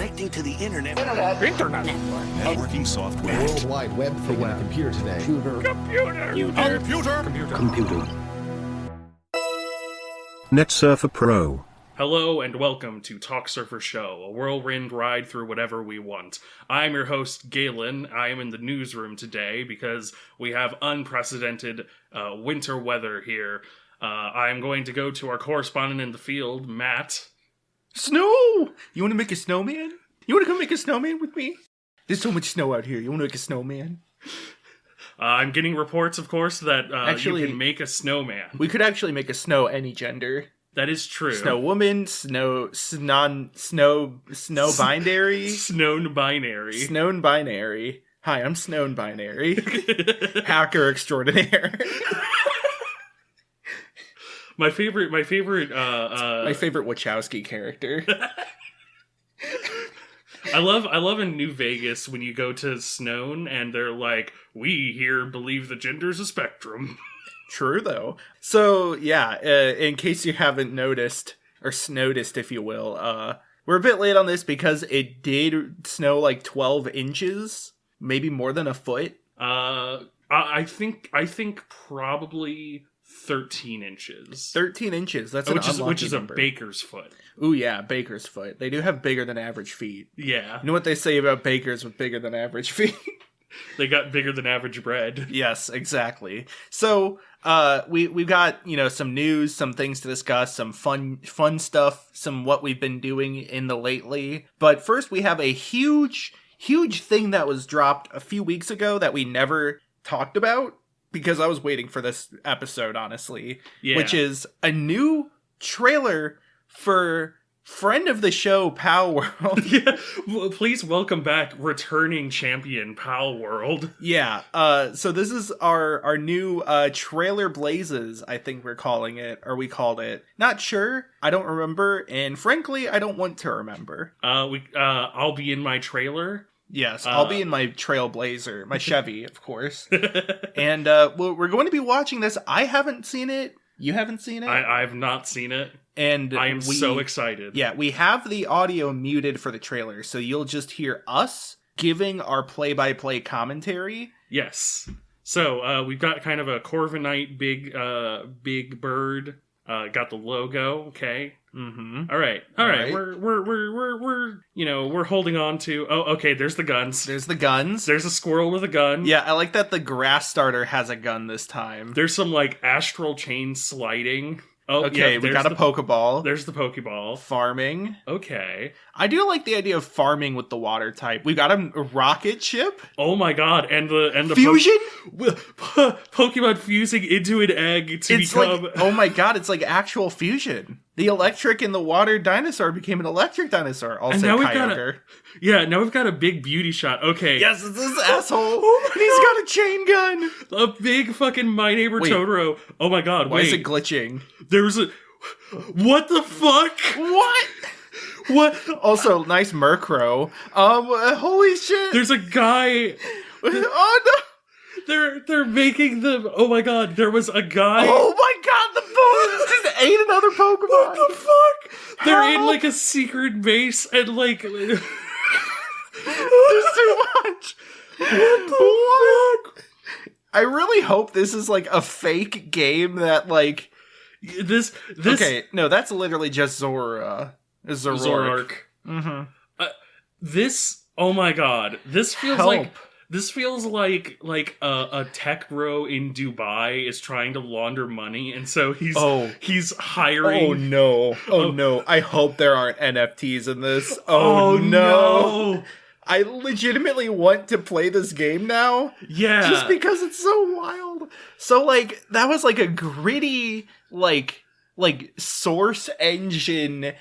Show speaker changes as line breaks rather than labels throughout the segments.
connecting to the internet.
Internet.
Networking software.
World Wide Web thing on a computer today.
Computer. NetSurfer Pro.
Hello and welcome to Talksurfer Show, a whirlwind ride through whatever we want. I'm your host, Galen. I am in the newsroom today because we have unprecedented winter weather here. I'm going to go to our correspondent in the field, Matt.
Snow! You want to make a snowman? You want to come make a snowman with me? There's so much snow out here. You want to make a snowman?
I'm getting reports, of course, that
Actually,
you can make a snowman.
We could actually make a snow any gender.
That is true.
Snow woman, snow binary.
Snown binary.
Snown binary. Hi, I'm Snown binary. Hacker extraordinaire.
My favorite
My favorite Wachowski character.
I love in New Vegas when you go to Snown and they're like, we here believe the gender's a spectrum.
True, though. So, yeah, in case you haven't noticed, or snowdist, if you will, we're a bit late on this because it did snow like 12 inches, maybe more than a foot.
I think probably 13 inches.
13 inches, that's which is
number. A baker's foot.
Ooh, yeah, baker's foot. They do have bigger than average feet.
Yeah.
You know what they say about bakers with bigger than average feet?
They got bigger than average bread.
Yes, exactly. So, we've got, some news, some things to discuss, some fun stuff, some what we've been doing in the lately. But first, we have a huge thing that was dropped a few weeks ago that we never talked about because I was waiting for this episode, honestly. Yeah. Which is a new trailer for friend of the show, Palworld.
Yeah, well, please welcome back returning champion, Palworld.
Yeah, so this is our new Trailer Blazes, I think we're calling it, or we called it. Not sure, I don't remember, and frankly, I don't want to remember.
I'll be in my trailer.
Yes, I'll be in my Trailblazer, my Chevy, of course. And we're going to be watching this. I haven't seen it. You haven't seen it?
I've not seen it.
And
I am so excited.
Yeah, we have the audio muted for the trailer, so you'll just hear us giving our play-by-play commentary.
Yes. So we've got kind of a Corviknight big bird. Got the logo. Okay.
Mm-hmm.
All right. We're holding on to. Oh, okay. There's the guns.
There's the guns.
There's a squirrel with a gun.
Yeah, I like that the grass starter has a gun this time.
There's some astral chain sliding. Oh,
okay,
yeah,
we got a Pokeball.
There's the Pokeball.
Farming.
Okay.
I do like the idea of farming with the water type. We got a rocket ship.
Oh my god, and the
fusion?
Pokemon fusing into an egg to become...
oh my god, it's like actual fusion. The electric in the water dinosaur became an electric dinosaur. Also,
and now Kyogre. Now we've got a big beauty shot. Okay.
Yes, it's this asshole. And he's got a chain gun.
A big fucking My Neighbor Totoro. Oh my god,
Why is it glitching?
There's a... What the fuck? What?
Also, nice Murkrow. Holy shit.
There's a guy...
Oh no.
They're making the... Oh my god, there was a guy...
Oh my god, the phone just ate another Pokemon.
What the fuck? They're in a secret base and
There's too much.
What the fuck?
I really hope this is a fake game that
This...
Okay, no, that's literally just Zoroark.
Mm-hmm. This... Oh my god. This feels This feels like a tech bro in Dubai is trying to launder money, and so he's hiring...
Oh no. Oh no. I hope there aren't NFTs in this. Oh no. I legitimately want to play this game now.
Yeah.
Just because it's so wild. So that was a gritty, Source Engine,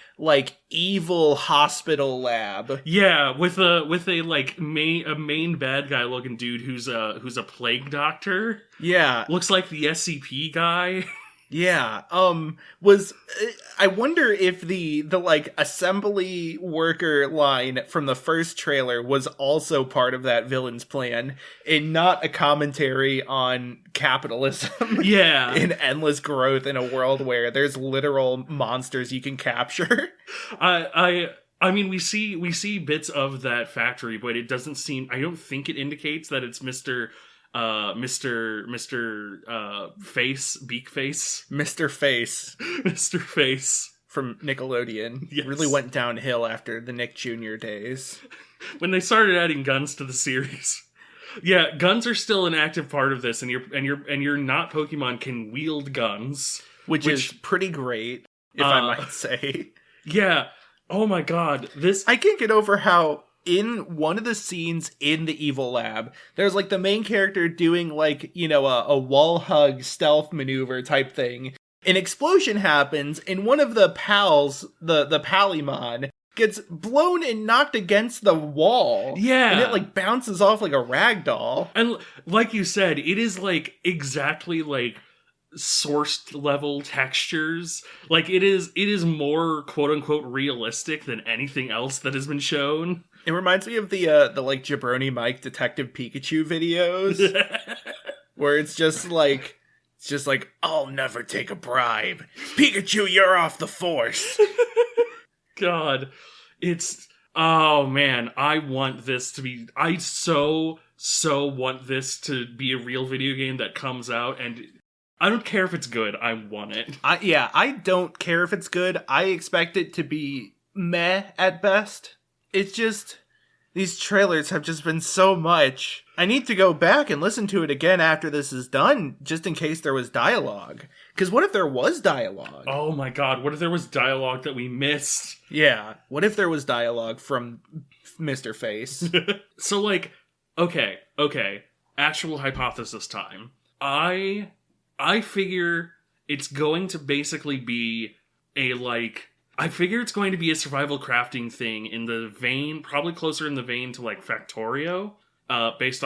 evil hospital lab.
Yeah, with a main bad guy looking dude who's a plague doctor.
Yeah,
looks like the SCP guy.
Yeah. I wonder if the assembly worker line from the first trailer was also part of that villain's plan and not a commentary on capitalism.
Yeah.
And endless growth in a world where there's literal monsters you can capture.
I mean, we see bits of that factory, but it doesn't seem. I don't think it indicates that it's Mr. Face, Beak Face,
Mr. Face
Mr. Face
from Nickelodeon.
Yes.
Really went downhill after the Nick Jr. days.
when they started adding guns to the series. Yeah, guns are still an active part of this, and you're not Pokemon can wield guns,
which is pretty great, if I might say.
Yeah. Oh my god, this...
I can't get over how in one of the scenes in the Evil Lab, there's like the main character doing like, you know, a wall hug stealth maneuver type thing. An explosion happens, and one of the pals, the Pallimon, gets blown and knocked against the wall.
Yeah.
And it like bounces off like a rag doll.
And like you said, it is like exactly like sourced level textures. Like it is more quote unquote realistic than anything else that has been shown.
It reminds me of the like Jabroni Mike Detective Pikachu videos where it's just like I'll never take a bribe. Pikachu, you're off the force.
God, it's oh man, I want this to be I so want this to be a real video game that comes out, and I don't care if it's good. I want it.
I don't care if it's good. I expect it to be meh at best. It's just, these trailers have just been so much. I need to go back and listen to it again after this is done, just in case there was dialogue. Because what if there was dialogue?
Oh my god, what if there was dialogue that we missed?
Yeah, what if there was dialogue from Mr. Face?
So like, okay, actual hypothesis time. I figure it's going to basically be I figure it's going to be a survival crafting thing in the vein, probably closer in the vein to like Factorio, based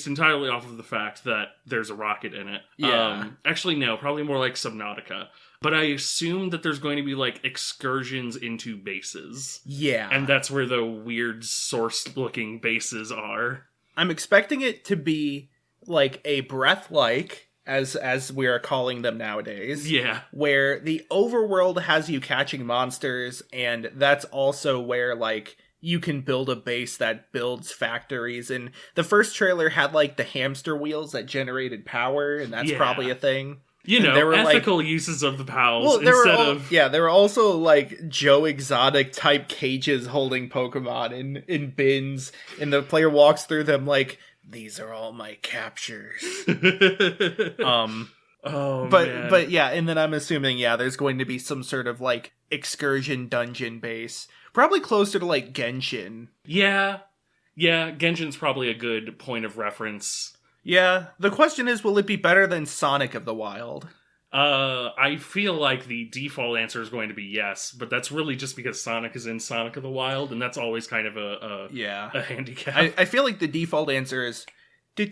entirely off of the fact that there's a rocket in it.
Yeah.
Actually, no, probably more like Subnautica. But I assume that there's going to be like excursions into bases.
Yeah.
And that's where the weird source-looking bases are.
I'm expecting it to be like a Breath-like, as we are calling them nowadays.
Yeah.
Where the overworld has you catching monsters, and that's also where, like, you can build a base that builds factories. And the first trailer had, like, the hamster wheels that generated power, and that's probably a thing.
You know,
there were
ethical uses of the pals
well,
of...
Yeah, there were also, like, Joe Exotic-type cages holding Pokemon in bins, and the player walks through them like... These are all my captures.
Man.
But yeah, and then I'm assuming, there's going to be some sort of, like, excursion dungeon base. Probably closer to, like, Genshin.
Yeah, Genshin's probably a good point of reference.
Yeah, the question is, will it be better than Sonic of the Wild?
I feel like the default answer is going to be yes, but that's really just because Sonic is in Sonic of the Wild, and that's always kind of a handicap.
I feel like the default answer is... So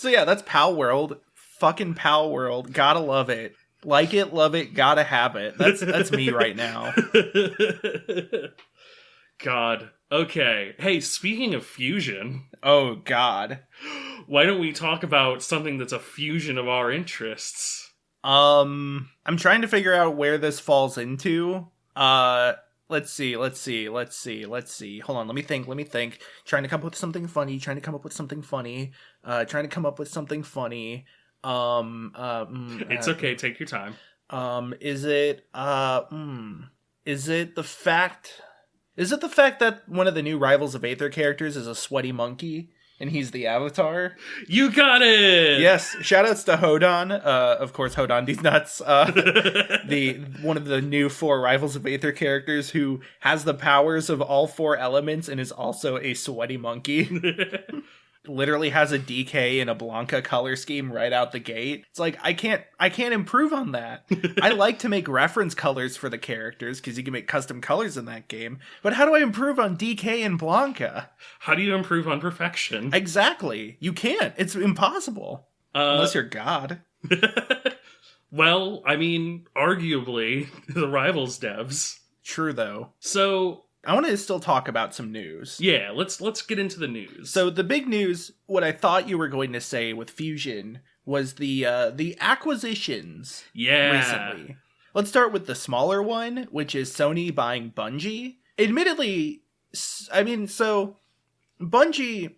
yeah, that's Palworld. Fucking Palworld. Gotta love it. Like it, love it, gotta have it. That's me right now.
God. Okay. Hey, speaking of fusion...
Oh, God.
Why don't we talk about something that's a fusion of our interests?
I'm trying to figure out where this falls into. Let's see. Hold on, let me think. Trying to come up with something funny.
It's okay, take your time.
Is it the fact that one of the new Rivals of Aether characters is a sweaty monkey and he's the avatar?
You got it!
Yes, shoutouts to Hodon. Of course, Hodon these nuts. One of the new 4 Rivals of Aether characters who has the powers of all 4 elements and is also a sweaty monkey. Literally has a DK and a Blanca color scheme right out the gate. It's like, I can't improve on that. I like to make reference colors for the characters because you can make custom colors in that game. But how do I improve on DK and Blanca?
How do you improve on perfection?
Exactly. You can't. It's impossible. Unless you're God.
Well, I mean, arguably, the Rivals devs.
True, though.
So...
I want to still talk about some news.
Yeah, let's get into the news.
So the big news, what I thought you were going to say with Fusion, was the acquisitions
Yeah.
recently. Let's start with the smaller one, which is Sony buying Bungie. Admittedly, I mean, so Bungie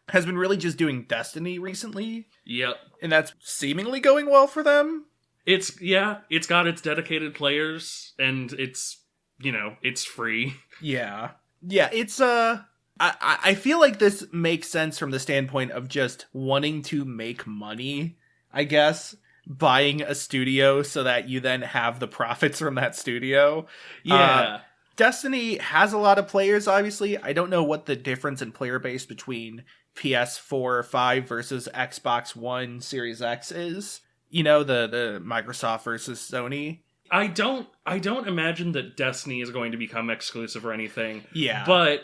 has been really just doing Destiny recently.
Yep.
And that's seemingly going well for them.
It's got its dedicated players, and it's, it's free.
Yeah. Yeah, it's, I feel like this makes sense from the standpoint of just wanting to make money, I guess. Buying a studio so that you then have the profits from that studio.
Yeah.
Destiny has a lot of players, obviously. I don't know what the difference in player base between PS4 or 5 versus Xbox One Series X is. The Microsoft versus Sony.
I don't imagine that Destiny is going to become exclusive or anything.
Yeah.
But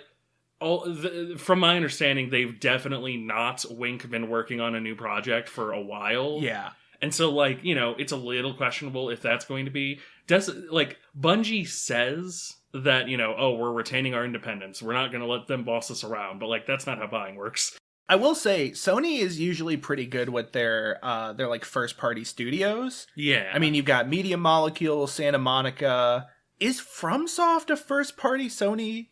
from my understanding, they've definitely not been working on a new project for a while.
Yeah.
And so, it's a little questionable if that's going to be... Bungie says that, we're retaining our independence. We're not going to let them boss us around. But, that's not how buying works.
I will say, Sony is usually pretty good with their first-party studios.
Yeah.
I mean, you've got Media Molecule, Santa Monica. Is FromSoft a first-party Sony,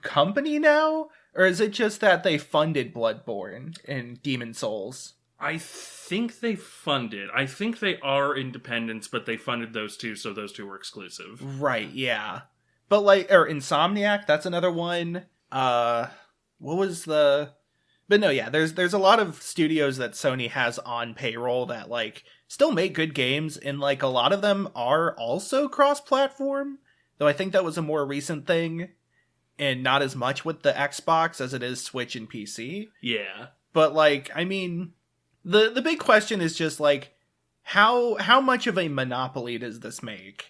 company now? Or is it just that they funded Bloodborne and Demon's Souls?
I think they funded. I think they are independents, but they funded those two, so those two were exclusive.
Right, yeah. But or Insomniac, that's another one. What was the... But no, yeah, there's a lot of studios that Sony has on payroll that, still make good games, and, a lot of them are also cross-platform, though I think that was a more recent thing, and not as much with the Xbox as it is Switch and PC.
Yeah.
But, I mean... The big question is just, how much of a monopoly does this make?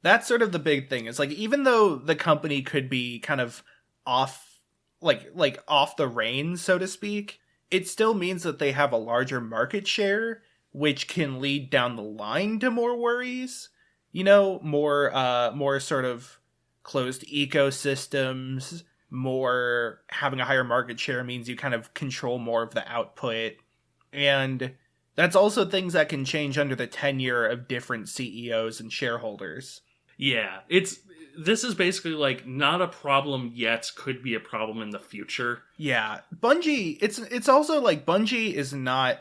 That's sort of the big thing. It's even though the company could be kind of off, off the reins, so to speak, it still means that they have a larger market share, which can lead down the line to more worries. More sort of closed ecosystems, more having a higher market share means you kind of control more of the output. And that's also things that can change under the tenure of different CEOs and shareholders.
Yeah, this is basically not a problem yet, could be a problem in the future.
Yeah, Bungie, it's also Bungie is not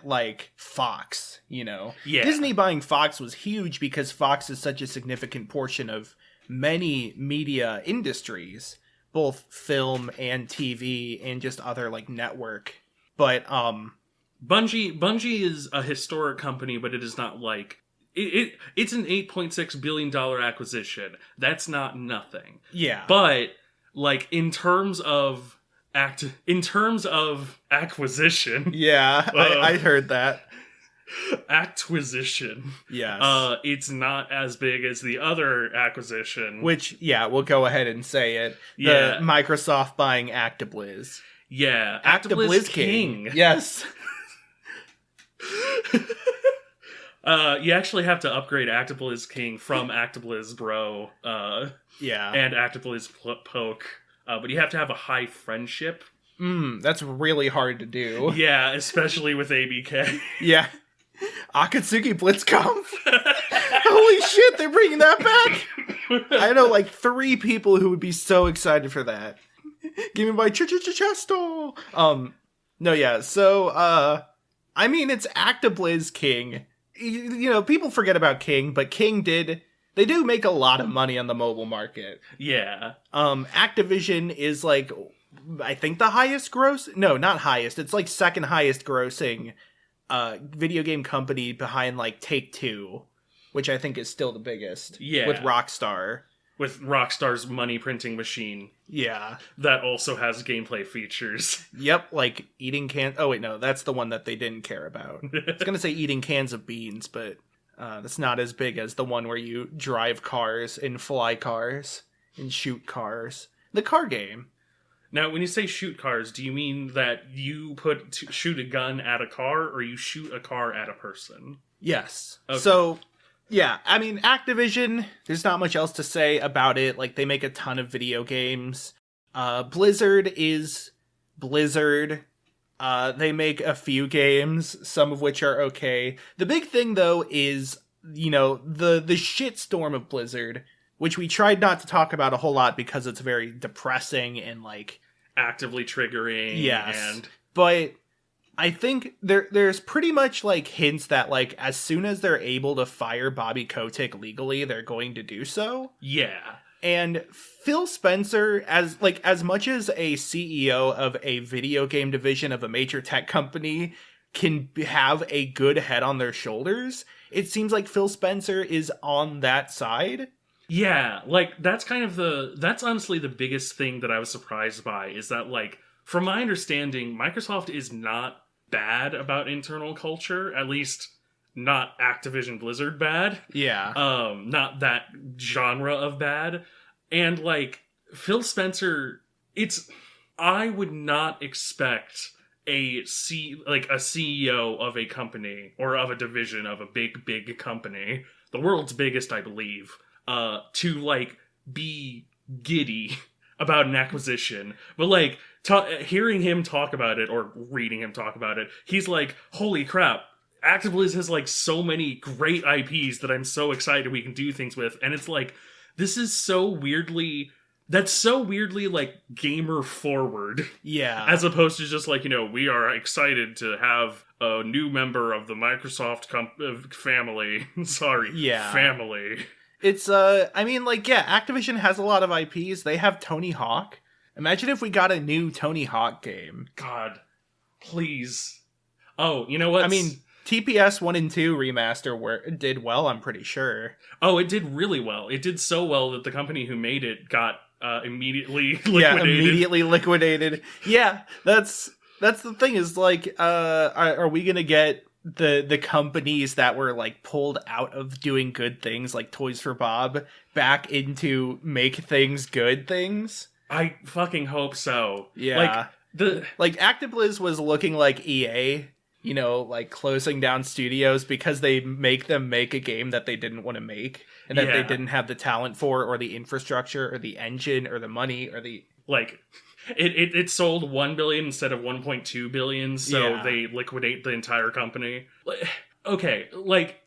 Fox, Yeah. Disney buying Fox was huge because Fox is such a significant portion of many media industries, both film and TV and just other network. But
Bungie is a historic company, but it is not it's an $8.6 billion acquisition. That's not nothing.
Yeah.
But in terms of acquisition.
Yeah, I heard that.
Acquisition.
Yes.
It's not as big as the other acquisition.
Which, yeah, we'll go ahead and say it.
Yeah.
Microsoft buying ActiBliz.
Yeah.
ActiBlizzKing. Yes.
You actually have to upgrade ActiBlizzKing from ActiBliz Bro,
yeah,
and ActiBliz Poke, but you have to have a high friendship.
That's really hard to do.
Yeah, especially with ABK.
Yeah. Akatsuki Blitzkampf. Holy shit, they're bringing that back. I know 3 people who would be so excited for that. Give me my chesto. No, yeah. So, I mean, it's ActiBlizzKing. People forget about King, but King they do make a lot of money on the mobile market.
Yeah.
Activision is I think the highest gross. No, not highest. It's second highest grossing video game company behind Take-Two, which I think is still the biggest.
Yeah.
With Rockstar.
With Rockstar's money printing machine.
Yeah.
That also has gameplay features.
Yep, eating cans. Oh, wait, no, that's the one that they didn't care about. I was going to say eating cans of beans, but that's not as big as the one where you drive cars and fly cars and shoot cars. The car game.
Now, when you say shoot cars, do you mean that you shoot a gun at a car, or you shoot a car at a person?
Yes.
Okay.
So, yeah, I mean, Activision, there's not much else to say about it. They make a ton of video games. Blizzard is Blizzard. They make a few games, some of which are okay. The big thing, though, is, the shitstorm of Blizzard, which we tried not to talk about a whole lot because it's very depressing and,
actively triggering.
Yes.
And
but I think there's pretty much, hints that, as soon as they're able to fire Bobby Kotick legally, they're going to do so.
yeah.
And Phil Spencer, as much as a CEO of a video game division of a major tech company can have a good head on their shoulders, it seems like Phil Spencer is on that side.
Yeah, that's honestly the biggest thing that I was surprised by, is that, from my understanding, Microsoft is not bad about internal culture, at least not Activision Blizzard bad.
Yeah.
Not that genre of bad. And, Phil Spencer, I would not expect a CEO of a company, or of a division of a big company, the world's biggest, I believe, to, be giddy about an acquisition. But, hearing him talk about it, or reading him talk about it, he's like, holy crap, ActiBliz has, so many great IPs that I'm so excited we can do things with. And it's this is so weirdly, gamer forward.
Yeah.
As opposed to just we are excited to have a new member of the Microsoft family. Sorry.
Yeah.
Family.
It's, Activision has a lot of IPs. They have Tony Hawk. Imagine if we got a new Tony Hawk game.
God. Please. Oh, you know what?
TPS 1 and 2 remaster did well, I'm pretty sure.
Oh, it did really well. It did so well that the company who made it got immediately liquidated.
Yeah, immediately liquidated. Yeah, that's the thing is, are we gonna get the companies that were, pulled out of doing good things, like Toys for Bob, back into make things good things?
I fucking hope so.
Yeah. ActiBliz was looking like EA, closing down studios because they make them make a game that they didn't want to make, and that they didn't have the talent for, or the infrastructure, or the engine, or the money, or the...
It sold 1 billion instead of 1.2 billion, so they liquidate the entire company. Okay,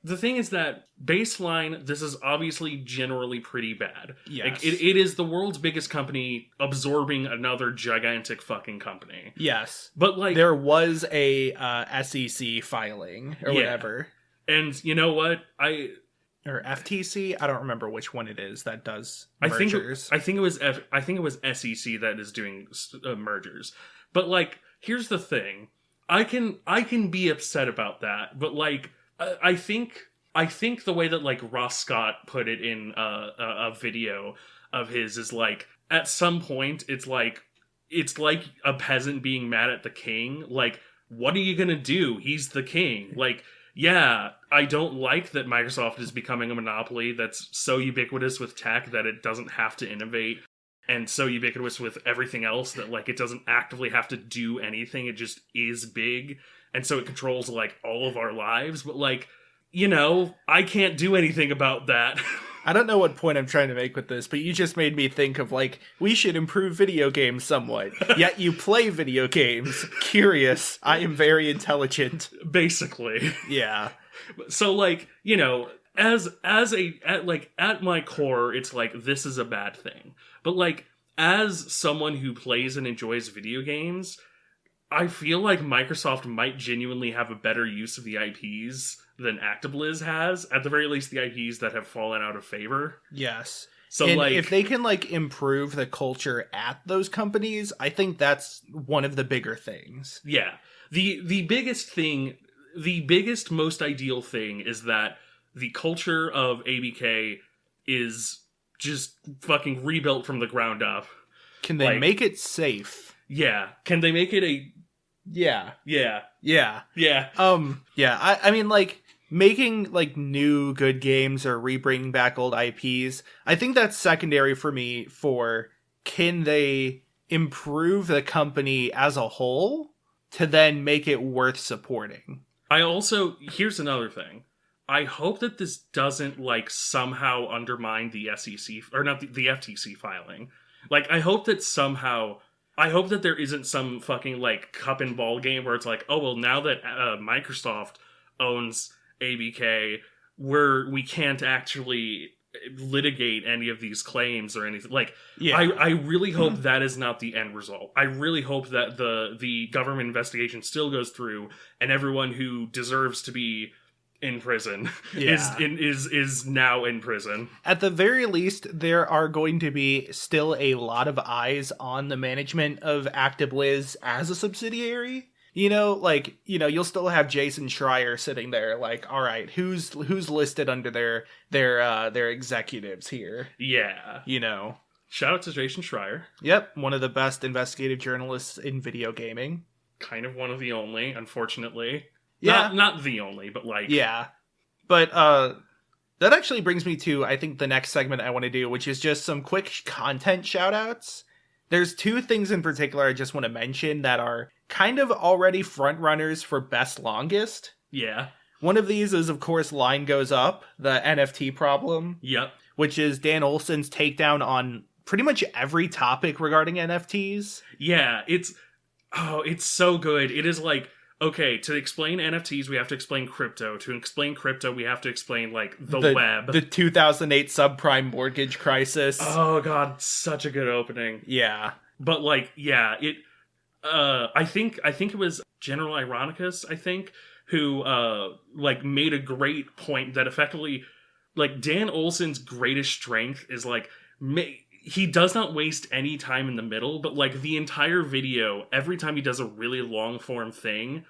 the thing is that, baseline, this is obviously generally pretty bad.
Yes.
It is the world's biggest company absorbing another gigantic fucking company.
Yes.
But,
there was a SEC filing, or whatever.
And you know what?
Or FTC? I don't remember which one it is that does mergers.
I think it was SEC that is doing mergers. But, here's the thing. I can be upset about that, but I think the way that Ross Scott put it in a video of his is at some point it's like a peasant being mad at the king. What are you gonna do? He's the king. Yeah, I don't like that Microsoft is becoming a monopoly that's so ubiquitous with tech that it doesn't have to innovate. And so ubiquitous with everything else that, it doesn't actively have to do anything. It just is big. And so it controls, all of our lives. But, I can't do anything about that.
I don't know what point I'm trying to make with this, but you just made me think of, we should improve video games somewhat. Yet you play video games. Curious. I am very intelligent.
Basically.
Yeah.
So, at my core, it's this is a bad thing. But, as someone who plays and enjoys video games, I feel like Microsoft might genuinely have a better use of the IPs than ActiBliz has. At the very least, the IPs that have fallen out of favor.
Yes.
So,
and if they can, improve the culture at those companies, I think that's one of the bigger things.
Yeah. The biggest, most ideal thing is that the culture of ABK is just fucking rebuilt from the ground up.
Can they make it safe?
Yeah. Can they make it a...
Yeah.
Yeah.
Yeah.
Yeah.
Yeah. I mean, making, new good games or re-bringing back old IPs, I think that's secondary for me for can they improve the company as a whole to then make it worth supporting?
Here's another thing. I hope that this doesn't, somehow undermine the SEC, or not the FTC filing. I hope that somehow I hope that there isn't some fucking, like, cup and ball game where it's like, oh, well, now that Microsoft owns ABK, we can't actually litigate any of these claims or anything. Like,
Yeah.
I really hope that is not the end result. I really hope that the government investigation still goes through, and everyone who deserves to be in prison is now in prison.
At the very least, there are going to be still a lot of eyes on the management of ActiBliz as a subsidiary. You know, like, you know, you'll still have Jason Schreier sitting there, like, all right, who's listed under their executives here?
Yeah.
You know.
Shout out to Jason Schreier.
Yep, one of the best investigative journalists in video gaming.
Kind of one of the only, unfortunately.
Yeah.
Not the only, but like...
Yeah. But that actually brings me to, I think, the next segment I want to do, which is just some quick content shout-outs. There's two things in particular I just want to mention that are kind of already front runners for best longest.
Yeah.
One of these is, of course, Line Goes Up, the NFT problem.
Yep.
Which is Dan Olsen's takedown on pretty much every topic regarding NFTs.
Yeah, it's so good. It is like, okay, to explain NFTs, we have to explain crypto. To explain crypto, we have to explain, like, the web.
The 2008 subprime mortgage crisis.
Oh, God, such a good opening.
Yeah.
But, like, yeah, I think it was General Ironicus, I think, who, like, made a great point that effectively, like, Dan Olsen's greatest strength is, like, he does not waste any time in the middle, but, like, the entire video, every time he does a really long-form thing,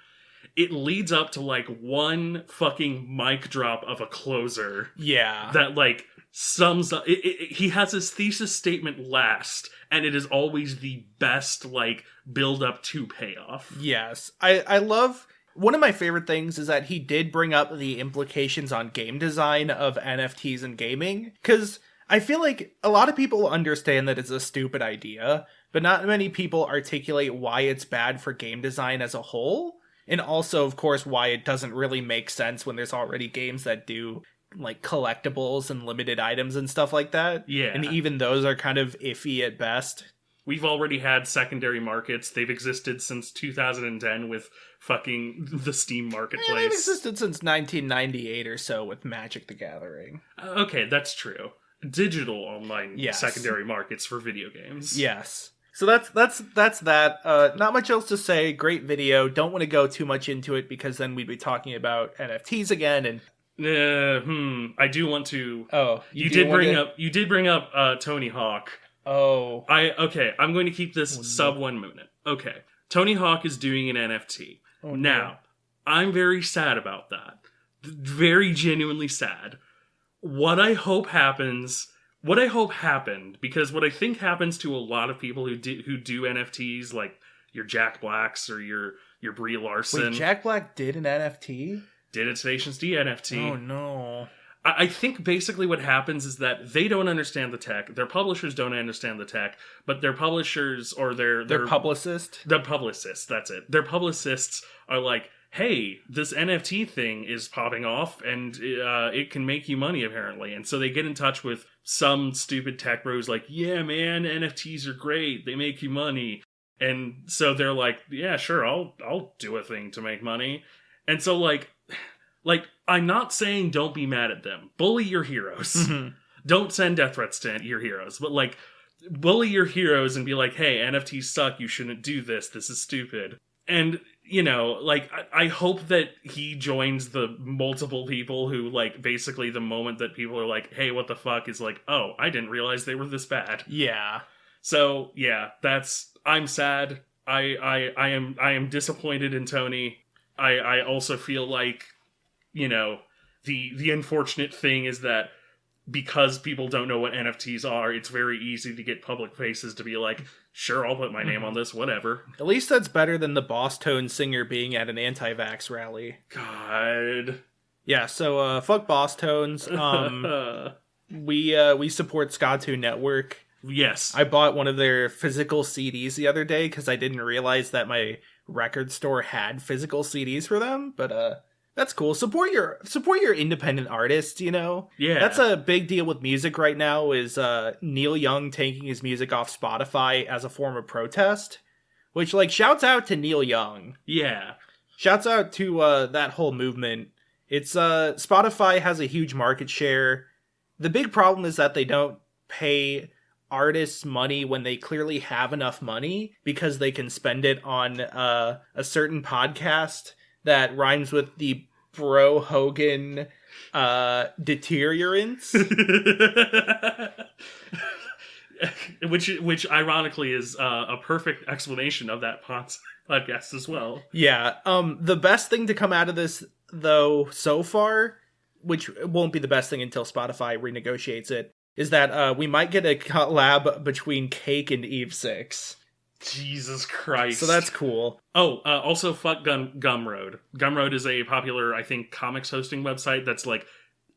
it leads up to, like, one fucking mic drop of a closer.
Yeah.
That, like, sums up... he has his thesis statement last, and it is always the best, like, build-up to payoff.
Yes. I love... One of my favorite things is that he did bring up the implications on game design of NFTs and gaming, because... I feel like a lot of people understand that it's a stupid idea, but not many people articulate why it's bad for game design as a whole, and also, of course, why it doesn't really make sense when there's already games that do, like, collectibles and limited items and stuff like that.
Yeah.
And even those are kind of iffy at best.
We've already had secondary markets. They've existed since 2010 with fucking the Steam marketplace.
Yeah, they've existed since 1998 or so with Magic the Gathering.
Okay, that's true. Digital online
Yes.
secondary markets for video games.
Yes. So that's that. Not much else to say. Great video. Don't want to go too much into it because then we'd be talking about NFTs again. And
I do want to.
Oh,
you did bring up Tony Hawk.
Oh,
I'm going to keep this sub 1 minute. Okay, Tony Hawk is doing an NFT.
Oh,
now, I'm very sad about that. Very genuinely sad. What I hope happened, because what I think happens to a lot of people who do NFTs, like your Jack Blacks or your Brie Larson.
Wait, Jack Black did an NFT?
Did a Tenacious D NFT.
Oh, no.
I think basically what happens is that they don't understand the tech. Their publishers don't understand the tech, but their publishers or their
publicist?
The publicists, that's it. Their publicists are like, hey, this NFT thing is popping off, and it can make you money, apparently. And so they get in touch with some stupid tech bros like, yeah, man, NFTs are great. They make you money. And so they're like, yeah, sure, I'll do a thing to make money. And so, like, I'm not saying don't be mad at them. Bully your heroes.
Mm-hmm.
Don't send death threats to your heroes. But, like, bully your heroes and be like, hey, NFTs suck. You shouldn't do this. This is stupid. And... you know, like, I hope that he joins the multiple people who, like, basically the moment that people are like, hey, what the fuck, is like, oh, I didn't realize they were this bad.
Yeah.
So, yeah, I'm sad. I am disappointed in Tony. I also feel like, you know, the unfortunate thing is that because people don't know what NFTs are, it's very easy to get public faces to be like, sure, I'll put my name on this, whatever.
At least that's better than the Boss Tone singer being at an anti-vax rally.
God.
Yeah, so fuck Boss Tones. We support Ska2 Network.
Yes.
I bought one of their physical CDs the other day because I didn't realize that my record store had physical CDs for them, but That's cool. Support your independent artists, you know?
Yeah.
That's a big deal with music right now, is Neil Young taking his music off Spotify as a form of protest. Which, like, shouts out to Neil Young.
Yeah.
Shouts out to that whole movement. It's Spotify has a huge market share. The big problem is that they don't pay artists money when they clearly have enough money, because they can spend it on a certain podcast that rhymes with the Bro Hogan deteriorants.
which ironically is a perfect explanation of that podcast as well.
Yeah. The best thing to come out of this, though, so far, which won't be the best thing until Spotify renegotiates it, is that we might get a collab between Cake and Eve6.
Jesus Christ.
So that's cool.
Oh, also fuck Gumroad. Gumroad is a popular, I think, comics hosting website that's like,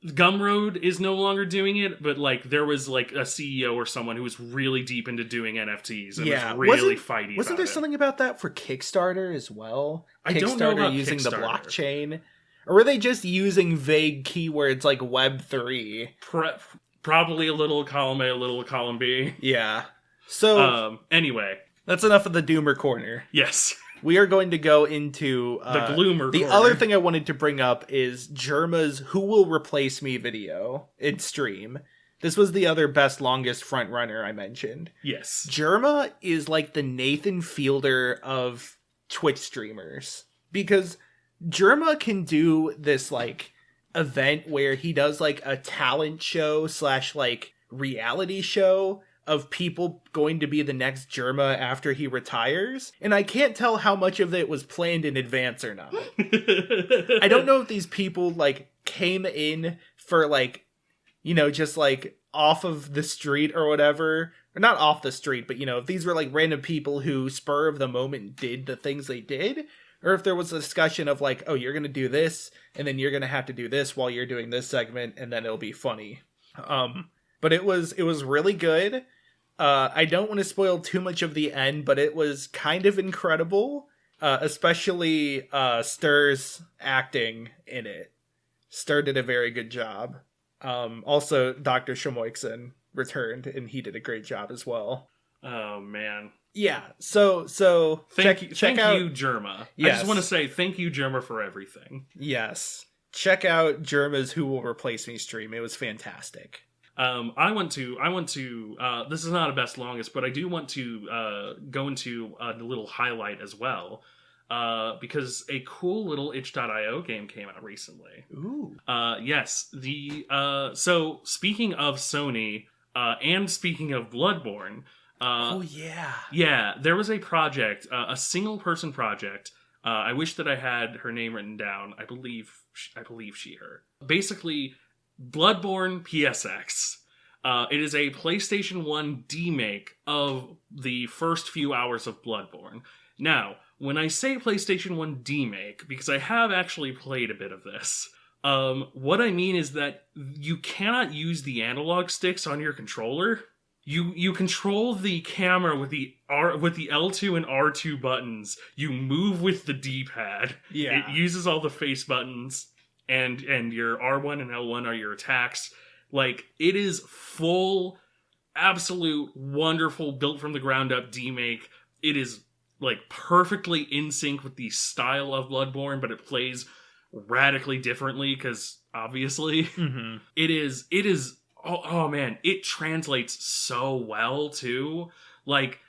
Gumroad is no longer doing it, but like there was like a CEO or someone who was really deep into doing NFTs and was really fighty about it.
Wasn't there something about that for Kickstarter as well?
I don't know about
using the
Kickstarter.
Blockchain? Or were they just using vague keywords like Web3?
Probably a little column A, a little column B.
Yeah. So
anyway,
that's enough of the Doomer Corner.
Yes.
We are going to go into
the Gloomer
The
corner.
other thing I wanted to bring up is Germa's Who Will Replace Me video in stream. This was the other best, longest front runner I mentioned.
Yes.
Germa is like the Nathan Fielder of Twitch streamers. Because Germa can do this like event where he does like a talent show / like reality show of people going to be the next Germa after he retires. And I can't tell how much of it was planned in advance or not. I don't know if these people like came in for like, you know, just like off of the street or whatever. Or not off the street, but you know, if these were like random people who spur of the moment did the things they did. Or if there was a discussion of like, oh, you're going to do this, and then you're going to have to do this while you're doing this segment, and then it'll be funny. But it was really good. I don't want to spoil too much of the end, but it was kind of incredible. Especially Stir's acting in it. Stir did a very good job. Also, Dr. Shamoikson returned, and he did a great job as well.
Oh, man.
Yeah, so
Thank
out,
you, Germa.
Yes.
I just want to say thank you, Germa, for everything.
Yes. Check out Germa's Who Will Replace Me stream. It was fantastic.
I want to, this is not a best longest, but I do want to go into a little highlight as well, because a cool little itch.io game came out recently.
Ooh.
Yes, so speaking of Sony, and speaking of Bloodborne,
oh yeah.
Yeah, there was a project, a single person project. I wish that I had her name written down. I believe her. Basically, Bloodborne PSX. It is a PlayStation 1 demake of the first few hours of Bloodborne. Now, when I say PlayStation 1 demake, because I have actually played a bit of this, what I mean is that you cannot use the analog sticks on your controller. You control the camera with the L2 and R2 buttons. You move with the D-pad.
Yeah.
It uses all the face buttons, and your R1 and L1 are your attacks. Like, it is full, absolute, wonderful, built from the ground up demake. It is like perfectly in sync with the style of Bloodborne, but it plays radically differently because obviously it is. Oh man, it translates so well too. Like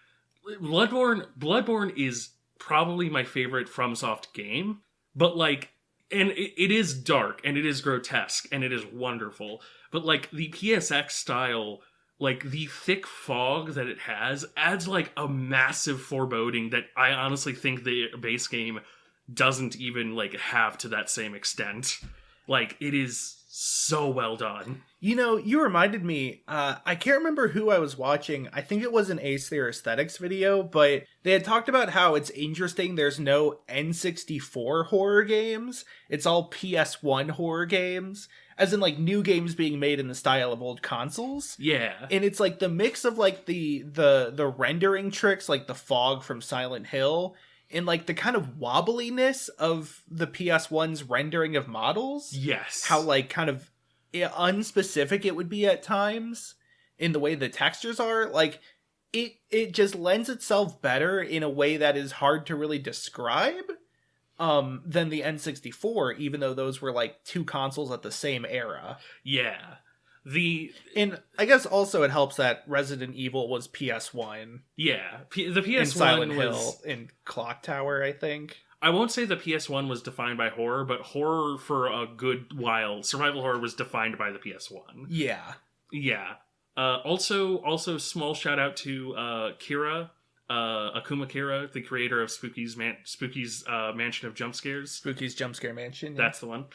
Bloodborne is probably my favorite FromSoft game, but like, and it is dark and it is grotesque and it is wonderful. But like the PSX style, like the thick fog that it has adds like a massive foreboding that I honestly think the base game doesn't even like have to that same extent. Like, it is so well done.
You know, you reminded me, I can't remember who I was watching. I think it was an Ace Their Aesthetics video, but they had talked about how it's interesting there's no N64 horror games. It's all PS1 horror games. As in, like, new games being made in the style of old consoles.
Yeah.
And it's, like, the mix of, like, the rendering tricks, like the fog from Silent Hill, in like the kind of wobbliness of the PS1's rendering of models.
Yes.
How like kind of unspecific it would be at times in the way the textures are. Like it just lends itself better in a way that is hard to really describe than the N64, even though those were like two consoles at the same era.
Yeah.
And I guess also it helps that Resident Evil was PS1.
Yeah. The PS1
and Silent
was...
Hill and Clock Tower, I think.
I won't say the PS1 was defined by horror, but horror for a good while, survival horror was defined by the PS1.
Yeah.
Yeah. Also small shout out to Kira, Akuma Kira, the creator of Spooky's Mansion of Jump Scares.
Spooky's Jump Scare Mansion. Yeah.
That's the one.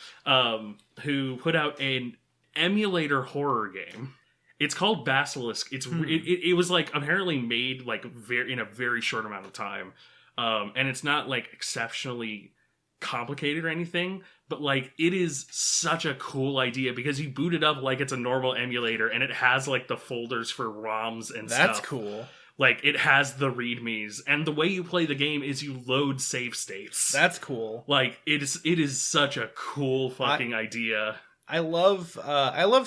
Who put out an emulator horror game. It's called Basilisk. It was like apparently made like in a very short amount of time. And it's not like exceptionally complicated or anything, but like it is such a cool idea because you boot it up like it's a normal emulator and it has like the folders for ROMs and stuff.
That's cool.
Like it has the readmes, and the way you play the game is you load save states.
That's cool.
Like it is such a cool fucking idea.
I love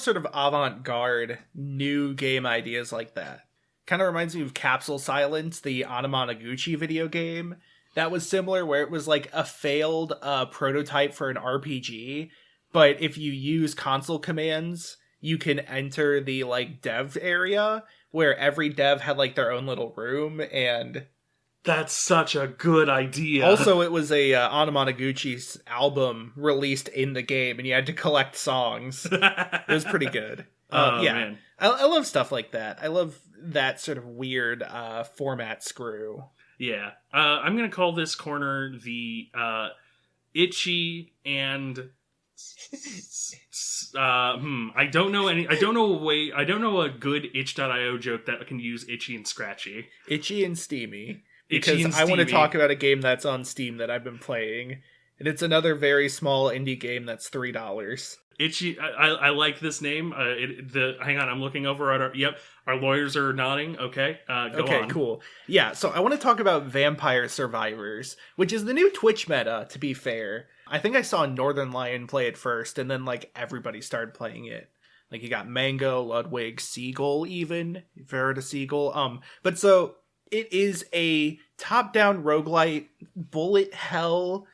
sort of avant-garde new game ideas like that. Kind of reminds me of Capsule Silence, the Anamanaguchi video game. That was similar, where it was like a failed prototype for an RPG, but if you use console commands, you can enter the like dev area where every dev had like their own little room, and
that's such a good idea.
Also, it was a Anamanaguchi's album released in the game, and you had to collect songs. It was pretty good.
Oh,
yeah,
man.
I love stuff like that. I love that sort of weird format screw.
Yeah. I'm going to call this corner the itchy and I don't know a good itch.io joke that can use itchy and scratchy.
Itchy and steamy.
Itchy
Because
and
I want to
steamy.
talk about a game that's on Steam that I've been playing, and it's another very small indie game that's $3.
Itchy. I like this name. Hang on, I'm looking over at our lawyers are nodding. Okay, go
okay,
on.
Cool. Yeah, so I want to talk about Vampire Survivors, which is the new Twitch meta, to be fair. I think I saw Northern Lion play it first, and then like everybody started playing it. Like you got Mango, Ludwig, Seagull, even Verita Seagull. But so it is a top-down roguelite bullet hell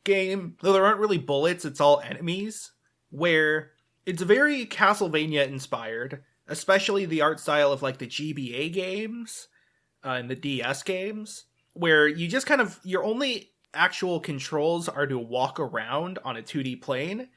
game. Though there aren't really bullets, it's all enemies. Where it's very Castlevania inspired, especially the art style of like the GBA games and the DS games, where you just kind of, your only actual controls are to walk around on a 2D plane,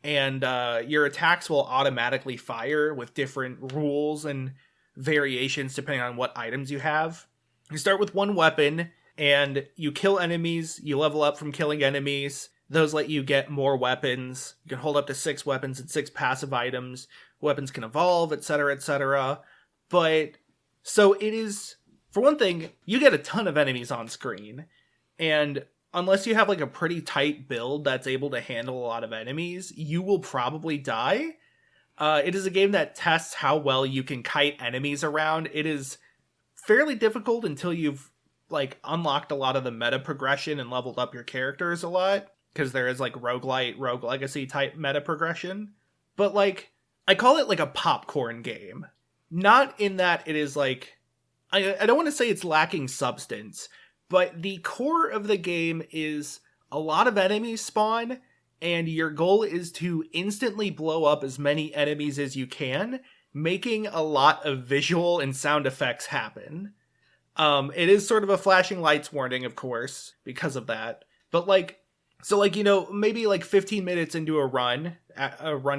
and your attacks will automatically fire with different rules and variations depending on what items you have. You start with one weapon, and you kill enemies, you level up from killing enemies. Those let you get more weapons. You can hold up to 6 weapons and 6 passive items. Weapons can evolve, etc., etc. But, so it is, for one thing, you get a ton of enemies on screen. And unless you have like a pretty tight build that's able to handle a lot of enemies, you will probably die. It is a game that tests how well you can kite enemies around. It is fairly difficult until you've like unlocked a lot of the meta progression and leveled up your characters a lot. Because there is like roguelite, rogue legacy type meta progression. But like, I call it like a popcorn game. Not in that it is like, I don't want to say it's lacking substance, but the core of the game is a lot of enemies spawn, and your goal is to instantly blow up as many enemies as you can, making a lot of visual and sound effects happen. It is sort of a flashing lights warning, of course, because of that. But like, so like, you know, maybe like 15 minutes into a run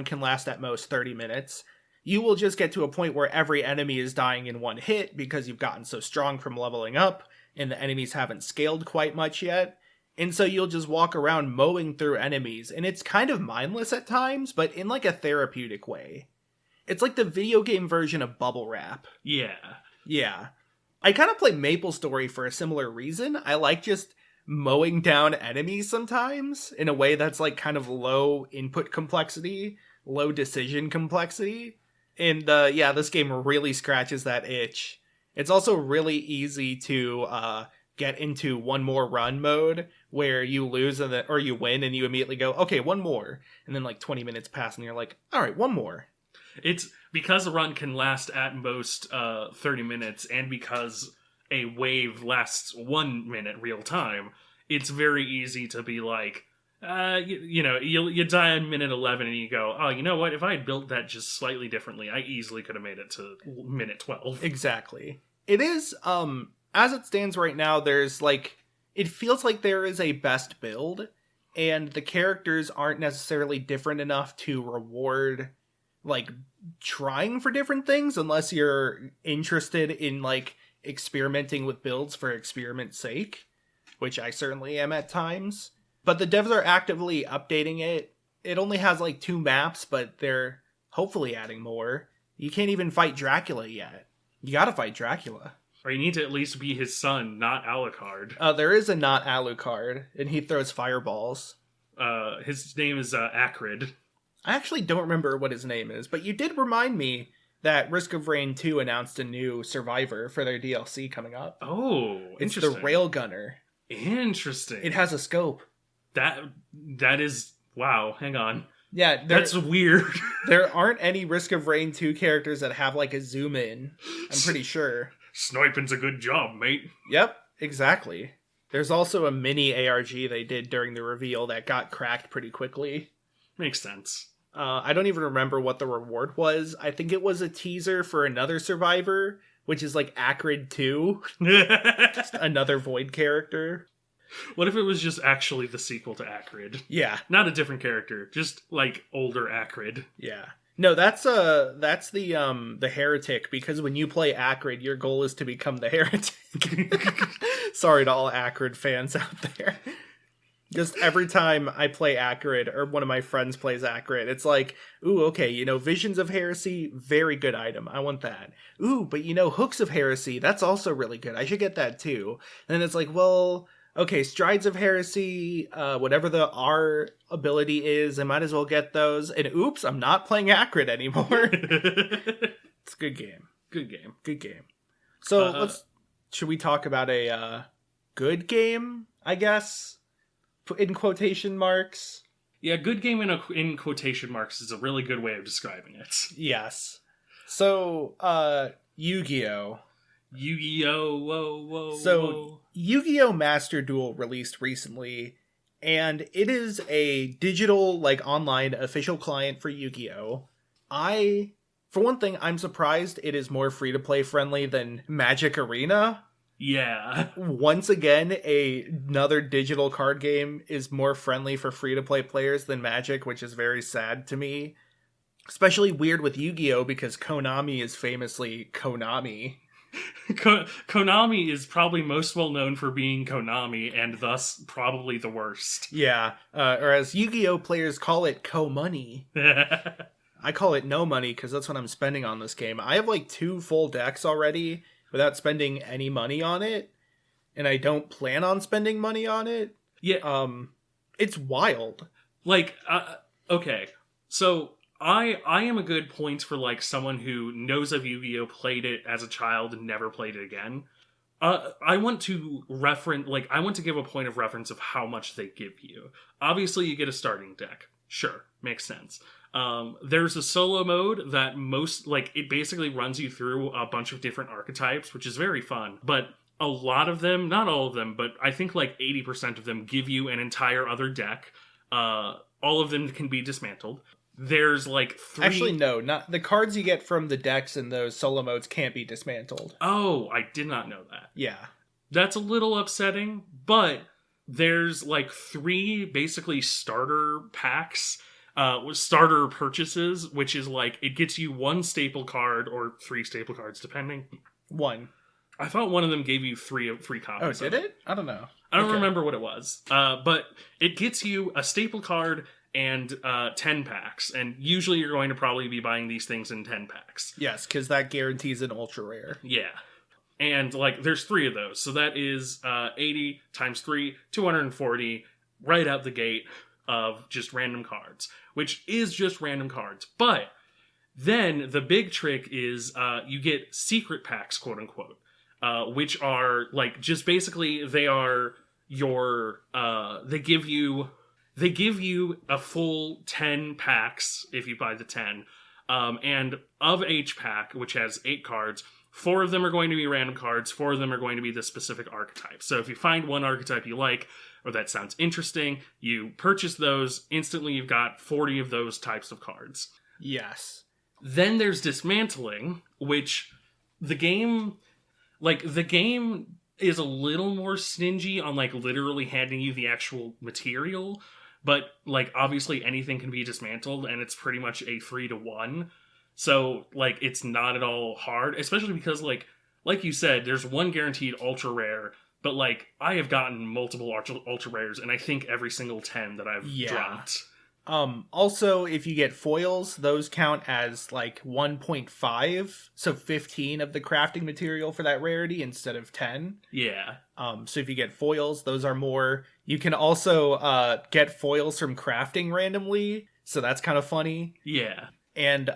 can last at most 30 minutes. You will just get to a point where every enemy is dying in one hit because you've gotten so strong from leveling up and the enemies haven't scaled quite much yet. And so you'll just walk around mowing through enemies, and it's kind of mindless at times, but in like a therapeutic way. It's like the video game version of Bubble Wrap.
Yeah.
Yeah. I kind of play MapleStory for a similar reason. I like just mowing down enemies sometimes in a way that's like kind of low input complexity, low decision complexity. And yeah, this game really scratches that itch. It's also really easy to get into one more run mode where you lose or you win and you immediately go, okay, one more. And then like 20 minutes pass and you're like, all right, one more.
It's because a run can last at most 30 minutes, and because a wave lasts 1 minute real time, it's very easy to be like, you die on minute 11 and you go, oh, you know what? If I had built that just slightly differently, I easily could have made it to minute 12.
Exactly. It is, as it stands right now, there's like, it feels like there is a best build, and the characters aren't necessarily different enough to reward like trying for different things unless you're interested in like experimenting with builds for experiment's sake, which I certainly am at times. But the devs are actively updating it. It only has like 2 maps, but they're hopefully adding more. You can't even fight Dracula yet. You gotta fight Dracula.
Or you need to at least be his son, not Alucard.
There is a not Alucard, and he throws fireballs.
His name is Acrid.
I actually don't remember what his name is, but you did remind me that Risk of Rain 2 announced a new survivor for their DLC coming up.
Oh,
it's the
interesting.
Railgunner.
Interesting.
It has a scope.
That is, wow, hang on.
Yeah,
that's weird.
There aren't any Risk of Rain 2 characters that have like a zoom in, I'm pretty sure.
Sniping's a good job, mate.
Yep, exactly. There's also a mini ARG they did during the reveal that got cracked pretty quickly.
Makes sense.
I don't even remember what the reward was. I think it was a teaser for another survivor, which is like Acrid 2. Just another Void character.
What if it was just actually the sequel to Acrid?
Yeah.
Not a different character, just like older Acrid.
Yeah. No, that's the Heretic, because when you play Acrid, your goal is to become the Heretic. Sorry to all Acrid fans out there. Just every time I play Acrid, or one of my friends plays Acrid, it's like, ooh, okay, Visions of Heresy, very good item. I want that. Ooh, but Hooks of Heresy, that's also really good. I should get that too. And then it's like, well, okay, Strides of Heresy, whatever the R ability is, I might as well get those. And oops, I'm not playing Acrid anymore. It's a good game.
Good game.
Good game. So should we talk about a good game, I guess? In quotation marks.
Yeah, good game in quotation marks is a really good way of describing it.
Yes. So, Yu-Gi-Oh!
Yu-Gi-Oh! Whoa.
So, Yu-Gi-Oh! Master Duel released recently, and it is a digital, like, online official client for Yu-Gi-Oh! For one thing, I'm surprised it is more free-to-play friendly than Magic Arena.
Yeah.
Once again, another digital card game is more friendly for free-to-play players than Magic, which is very sad to me. Especially weird with Yu-Gi-Oh! Because Konami is famously Konami.
Konami is probably most well known for being Konami, and thus probably the worst.
Yeah, or as Yu-Gi-Oh! Players call it Ko-Money. I call it no money because that's what I'm spending on this game. I have like 2 full decks already without spending any money on it, and I don't plan on spending money on it.
Yeah.
It's wild.
Like, okay, so I am a good point for like someone who knows of Yu-Gi-Oh!, played it as a child and never played it again. I want to give a point of reference of how much they give you. Obviously, you get a starting deck. Sure, makes sense. There's a solo mode that it basically runs you through a bunch of different archetypes, which is very fun. But a lot of them, not all of them, but I think like 80% of them give you an entire other deck. All of them can be dismantled. There's like 3...
Actually, no, not the cards you get from the decks in those solo modes can't be dismantled.
Oh, I did not know that.
Yeah.
That's a little upsetting, but there's like 3 basically starter packs, starter purchases, which is like, it gets you 1 staple card or 3 staple cards, depending.
1.
I thought one of them gave you 3 copies.
Oh, did it? I don't know.
I don't remember what it was. But it gets you a staple card and 10 packs. And usually you're going to probably be buying these things in 10 packs.
Yes, because that guarantees an ultra rare.
Yeah. And like, there's 3 of those. So that is 80 times 3, 240 right out the gate of just random cards, which is just random cards. But then the big trick is you get secret packs, quote unquote. which are like just basically they are your they give you a full 10 packs if you buy the 10, and of each pack, which has 8 cards, 4 of them are going to be random cards, 4 of them are going to be the specific archetype. So if you find one archetype you like or that sounds interesting, you purchase those. Instantly you've got 40 of those types of cards.
Yes.
Then there's dismantling, which the game is a little more stingy on like literally handing you the actual material, but like obviously anything can be dismantled and it's pretty much a 3-to-1. So like it's not at all hard, especially because like you said, there's one guaranteed ultra rare, but like I have gotten multiple ultra rares and I think every single 10 that I've dropped.
Also, if you get foils, those count as like 1.5, so 15 of the crafting material for that rarity instead of 10.
Yeah.
So if you get foils, those are more. You can also get foils from crafting randomly, so that's kind of funny.
Yeah.
And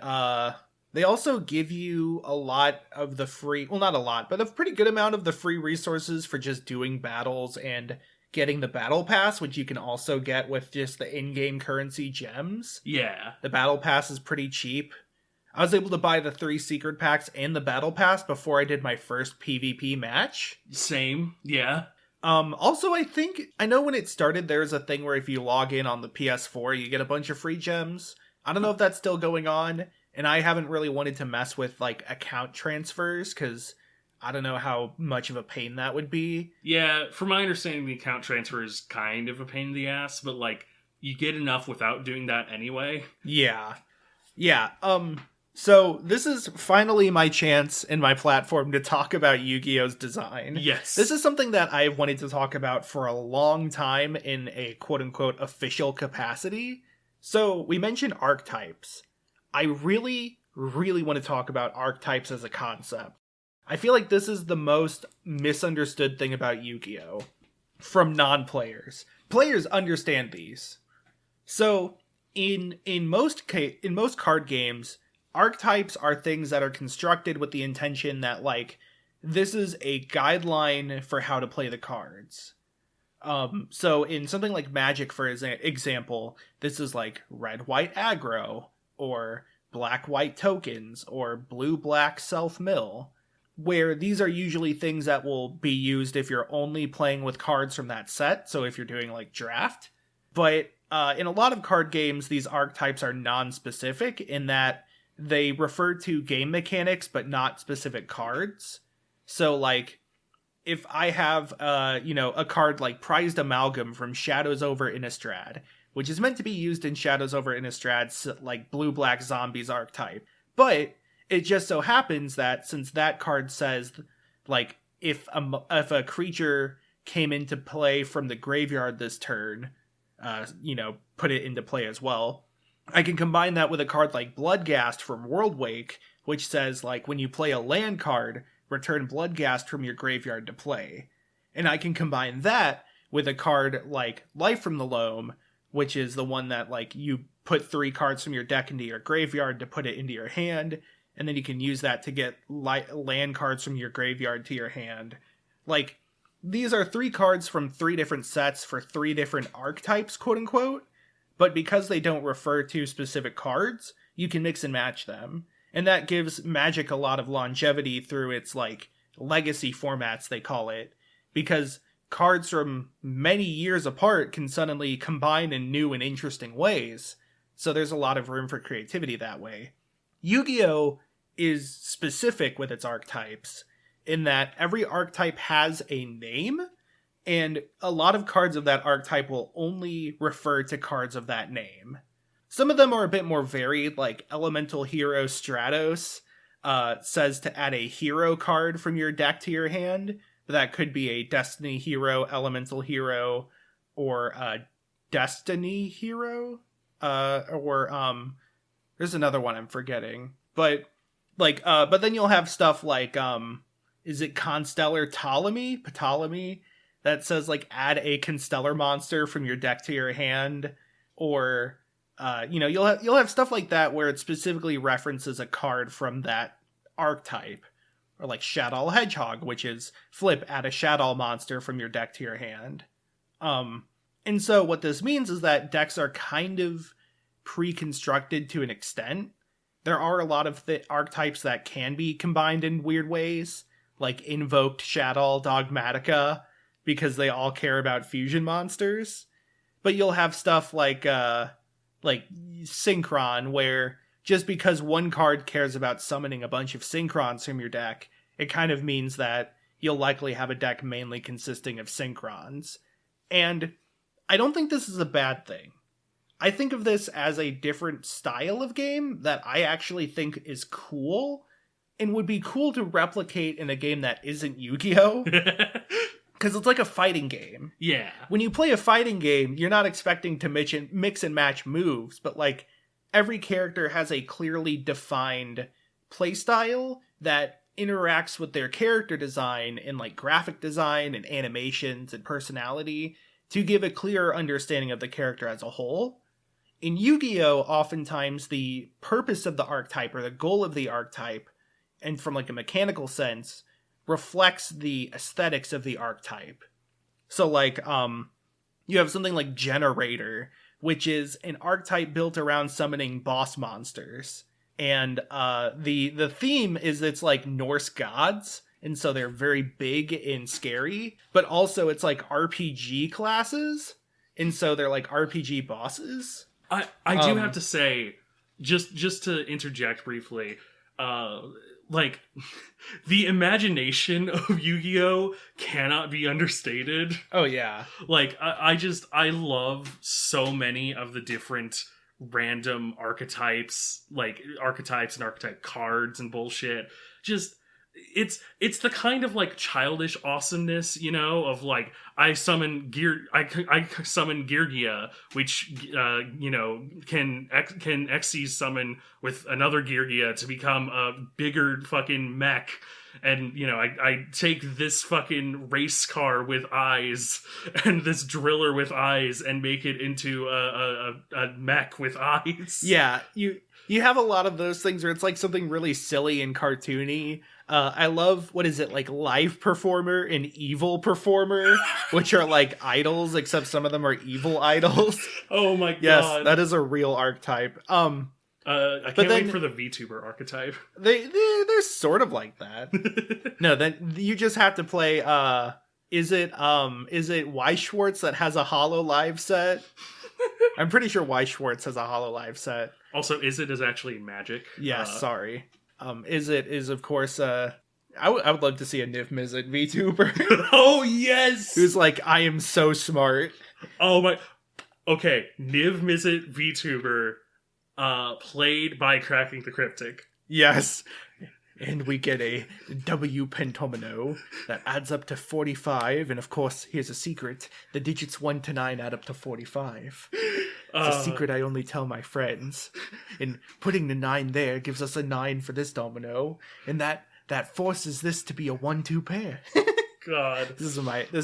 they also give you a lot of the free, well, not a lot, but a pretty good amount of the free resources for just doing battles and getting the battle pass, which you can also get with just the in-game currency gems.
Yeah.
The battle pass is pretty cheap. I was able to buy the 3 secret packs and the battle pass before I did my first PvP match.
Same. Yeah.
Also, I know when it started, there's a thing where if you log in on the PS4, you get a bunch of free gems. I don't know if that's still going on, and I haven't really wanted to mess with, like, account transfers, because I don't know how much of a pain that would be.
Yeah, from my understanding, the account transfer is kind of a pain in the ass, but, like, you get enough without doing that anyway.
Yeah. Yeah, so this is finally my chance in my platform to talk about Yu-Gi-Oh's design.
Yes.
This is something that I've wanted to talk about for a long time in a quote-unquote official capacity. So, we mentioned archetypes. I really, really want to talk about archetypes as a concept. I feel like this is the most misunderstood thing about Yu-Gi-Oh! From non-players. Players understand these. So, in most card games, archetypes are things that are constructed with the intention that, like, this is a guideline for how to play the cards. So in something like Magic, for example, this is like red-white aggro, or black-white tokens, or blue-black self-mill, where these are usually things that will be used if you're only playing with cards from that set, so if you're doing like draft. But in a lot of card games, these archetypes are non-specific in that they refer to game mechanics but not specific cards. So like, if I have, a card like Prized Amalgam from Shadows over Innistrad, which is meant to be used in Shadows over Innistrad's, like, blue-black zombies archetype. But it just so happens that since that card says, like, if a creature came into play from the graveyard this turn, put it into play as well, I can combine that with a card like Bloodghast from Worldwake, which says, like, when you play a land card, return Bloodghast from your graveyard to play. And I can combine that with a card like Life from the Loam, which is the one that, like, you put 3 cards from your deck into your graveyard to put it into your hand, and then you can use that to get land cards from your graveyard to your hand. Like, these are 3 cards from 3 different sets for 3 different archetypes, quote-unquote, but because they don't refer to specific cards, you can mix and match them. And that gives Magic a lot of longevity through its, like, legacy formats, they call it, because cards from many years apart can suddenly combine in new and interesting ways, so there's a lot of room for creativity that way. Yu-Gi-Oh! Is specific with its archetypes, in that every archetype has a name, and a lot of cards of that archetype will only refer to cards of that name. Some of them are a bit more varied, like Elemental Hero Stratos says to add a hero card from your deck to your hand. That could be a Destiny Hero, Elemental Hero, or Destiny Hero, or there's another one I'm forgetting. But but then you'll have stuff like is it Constellar Ptolemy that says, like, add a Constellar monster from your deck to your hand, or you'll have stuff like that where it specifically references a card from that archetype, or like Shadow Hedgehog, which is flip, add a Shadow monster from your deck to your hand. And so what this means is that decks are kind of pre-constructed to an extent. There are a lot of the archetypes that can be combined in weird ways, like Invoked Shadow Dogmatica, because they all care about fusion monsters. But you'll have stuff like Synchron, where just because one card cares about summoning a bunch of Synchrons from your deck, it kind of means that you'll likely have a deck mainly consisting of Synchrons. And I don't think this is a bad thing. I think of this as a different style of game that I actually think is cool and would be cool to replicate in a game that isn't Yu-Gi-Oh! Because it's like a fighting game.
Yeah.
When you play a fighting game, you're not expecting to mix and match moves, but like every character has a clearly defined playstyle that interacts with their character design and like graphic design and animations and personality to give a clearer understanding of the character as a whole. In Yu-Gi-Oh!, oftentimes the purpose of the archetype or the goal of the archetype, and from like a mechanical sense, reflects the aesthetics of the archetype. So like, you have something like Generator, which is an archetype built around summoning boss monsters. And the theme is it's like Norse gods, and so they're very big and scary, but also it's like RPG classes, and so they're like RPG bosses.
I do have to say, just to interject briefly, like, the imagination of Yu-Gi-Oh! Cannot be understated.
Oh, yeah.
Like, I love so many of the different random archetypes, like, archetypes and archetype cards and bullshit. Just, it's the kind of, like, childish awesomeness, you know, of, like, I summon Geargia, which, you know, can Xyz summon with another Geargia to become a bigger fucking mech. And, you know, I take this fucking race car with eyes and this driller with eyes and make it into a mech with eyes.
Yeah, you have a lot of those things where it's like something really silly and cartoony. I love, what is it, like Live Performer and Evil Performer, which are like idols, except some of them are evil idols.
Oh my god.
Yes, that is a real archetype.
I can't wait for the VTuber archetype.
They're sort of like that. No, then you just have to play, is it Y Schwartz that has a Holo Live set? I'm pretty sure Y Schwartz has a Holo Live set.
Also, is actually magic.
Yeah, sorry. Is of course I would love to see a Niv Mizzet VTuber.
Oh yes!
Who's like, I am so smart.
Oh my. Okay, Niv Mizzet VTuber, played by Cracking the Cryptic.
Yes. And we get a W pentomino that adds up to 45. And of course, here's a secret. The digits 1 to 9 add up to 45. It's a secret I only tell my friends. And putting the 9 there gives us a 9 for this domino. And that forces this to be a 1-2 pair.
God.
This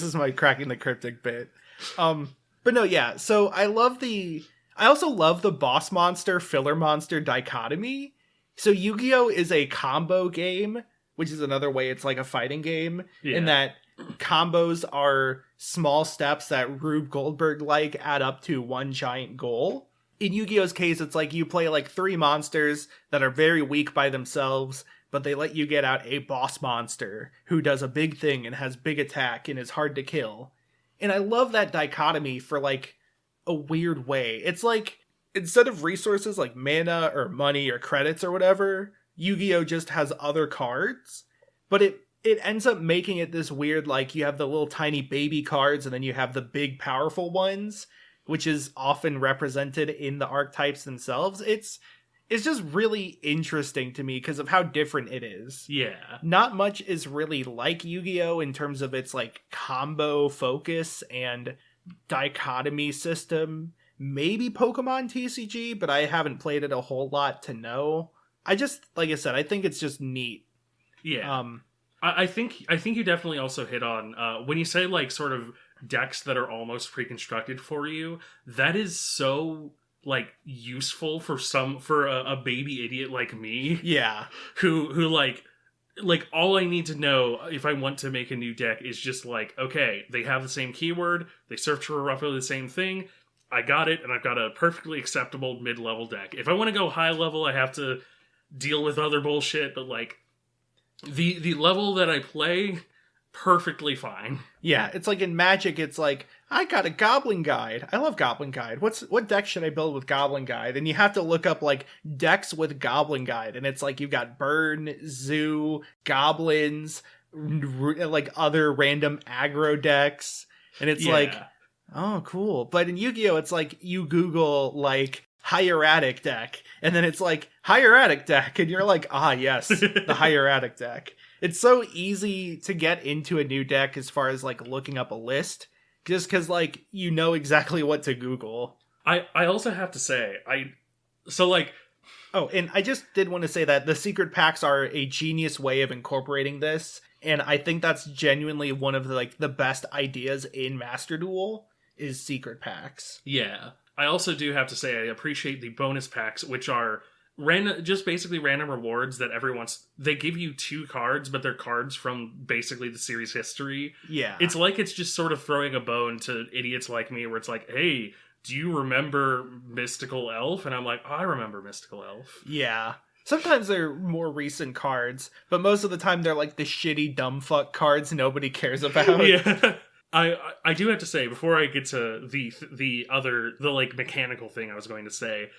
is my Cracking the Cryptic bit. But no, yeah. So I also love the boss monster, filler monster dichotomy. So Yu-Gi-Oh! Is a combo game, which is another way it's like a fighting game, in that combos are small steps that Rube Goldberg-like add up to one giant goal. In Yu-Gi-Oh!'s case, it's like you play like 3 monsters that are very weak by themselves, but they let you get out a boss monster who does a big thing and has big attack and is hard to kill. And I love that dichotomy for like a weird way. It's like, instead of resources like mana or money or credits or whatever, Yu-Gi-Oh! Just has other cards, but it ends up making it this weird, like, you have the little tiny baby cards and then you have the big powerful ones, which is often represented in the archetypes themselves. It's just really interesting to me because of how different it is.
Yeah.
Not much is really like Yu-Gi-Oh! In terms of its like combo focus and dichotomy system. Maybe Pokemon TCG, but I haven't played it a whole lot to know. Like I said, I think it's just neat.
Yeah. I think you definitely also hit on, when you say like sort of decks that are almost pre-constructed for you, that is so like useful for a baby idiot like me.
Yeah.
Who like like, all I need to know if I want to make a new deck is just like, okay, they have the same keyword, they search for roughly the same thing, I got it, and I've got a perfectly acceptable mid-level deck. If I want to go high level, I have to deal with other bullshit, but like, the level that I play, perfectly fine.
Yeah, it's like in Magic, it's like, I got a Goblin Guide. I love Goblin Guide. What deck should I build with Goblin Guide? And you have to look up like decks with Goblin Guide, and it's like you've got Burn, Zoo, Goblins, like other random aggro decks, and it's like, oh, cool. But in Yu-Gi-Oh, it's like you Google like hieratic deck, and then it's like hieratic deck, and you're like, ah, yes, the hieratic deck. It's so easy to get into a new deck as far as like looking up a list, just because like you know exactly what to Google.
I also have to say,
oh, and I just did want to say that the secret packs are a genius way of incorporating this, and I think that's genuinely one of the best ideas in Master Duel is secret packs.
Yeah. I also do have to say I appreciate the bonus packs, which are just basically random rewards that they give you 2 cards, but they're cards from basically the series history.
Yeah.
It's like it's just sort of throwing a bone to idiots like me, where it's like, hey, do you remember Mystical Elf? And I'm like, oh, I remember Mystical Elf.
Yeah. Sometimes they're more recent cards, but most of the time they're like the shitty dumb fuck cards nobody cares about.
Yeah. I do have to say, before I get to the like mechanical thing I was going to say,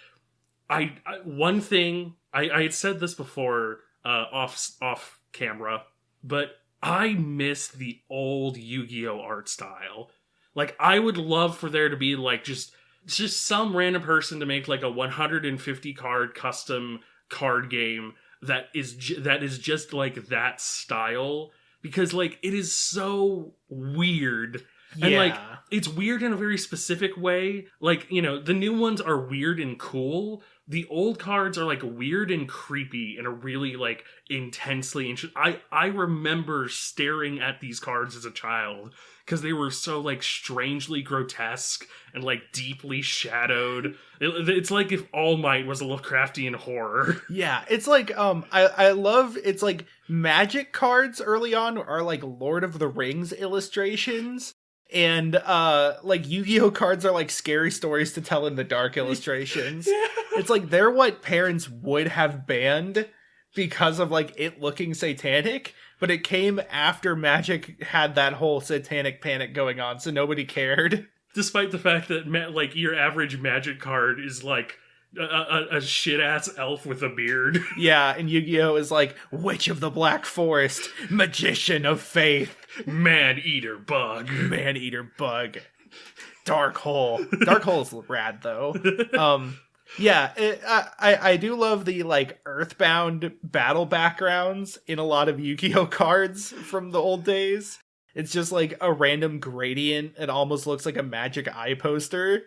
one thing I had said this before off camera, but I miss the old Yu-Gi-Oh art style. Like, I would love for there to be like just some random person to make like a 150 card custom card game that is just like that style. Because, like, it is so weird. And, like, it's weird in a very specific way. Like, you know, the new ones are weird and cool. The old cards are, like, weird and creepy in a really, like, intensely interesting... I remember staring at these cards as a child because they were so, like, strangely grotesque and, like, deeply shadowed. It's like if All Might was a Lovecraftian horror.
Yeah, it's like, I love, it's like Magic cards early on are like Lord of the Rings illustrations, and like Yu-Gi-Oh cards are like scary stories to tell in the dark illustrations. Yeah. It's like they're what parents would have banned because of like it looking satanic, but it came after Magic had that whole satanic panic going on, so nobody cared.
Despite the fact that, like, your average Magic card is, like, a shit-ass elf with a beard.
Yeah, and Yu-Gi-Oh! Is like, Witch of the Black Forest, Magician of Faith.
Man-Eater Bug.
Man-Eater Bug. Dark Hole. Dark Hole's rad, though. Yeah, I do love the, like, Earthbound battle backgrounds in a lot of Yu-Gi-Oh! Cards from the old days. It's just like a random gradient. It almost looks like a Magic Eye poster.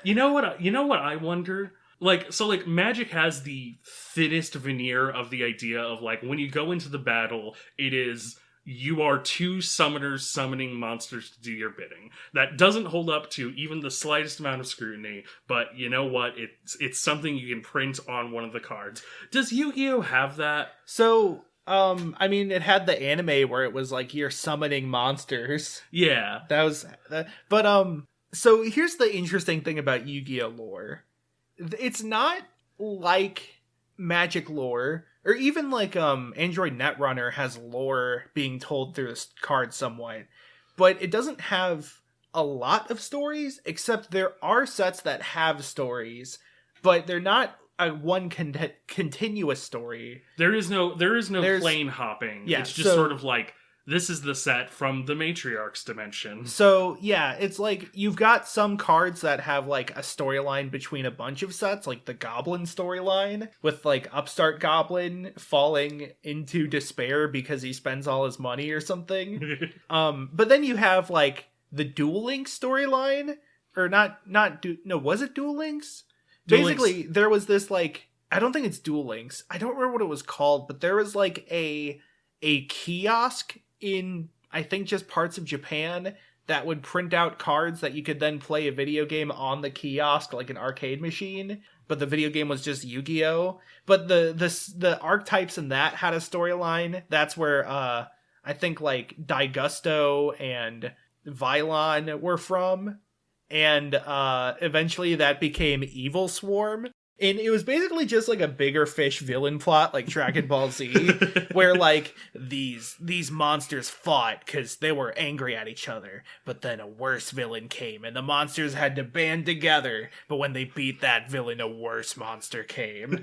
You know what I wonder? Like, so like Magic has the thinnest veneer of the idea of like when you go into the battle, it is you are 2 summoners summoning monsters to do your bidding. That doesn't hold up to even the slightest amount of scrutiny, but you know what? It's something you can print on one of the cards. Does Yu-Gi-Oh! Have that?
So... I mean, it had the anime where it was like you're summoning monsters.
Yeah.
But so here's the interesting thing about Yu-Gi-Oh! Lore. It's not like Magic lore, or even like Android Netrunner has lore being told through this card somewhat, but it doesn't have a lot of stories, except there are sets that have stories, but they're not one continuous story.
There's plane hopping.
Yeah,
it's just sort of like, this is the set from the Matriarch's dimension.
So yeah, it's like you've got some cards that have like a storyline between a bunch of sets, like the Goblin storyline with like Upstart Goblin falling into despair because he spends all his money or something. But then you have like the Duel Links storyline, or was it Duel Links? Basically, there was this, like, I don't think it's Duel Links. I don't remember what it was called, but there was, like, a kiosk in, I think, just parts of Japan that would print out cards that you could then play a video game on the kiosk, like an arcade machine. but the video game was just Yu-Gi-Oh. But the archetypes in that had a storyline. That's where I think like Daigusto and Vylon were from. And eventually that became Evil Swarm. And it was basically just like a bigger fish villain plot like Dragon Ball Z, where like these monsters fought because they were angry at each other, but then a worse villain came and the monsters had to band together, but when they beat that villain, a worse monster came.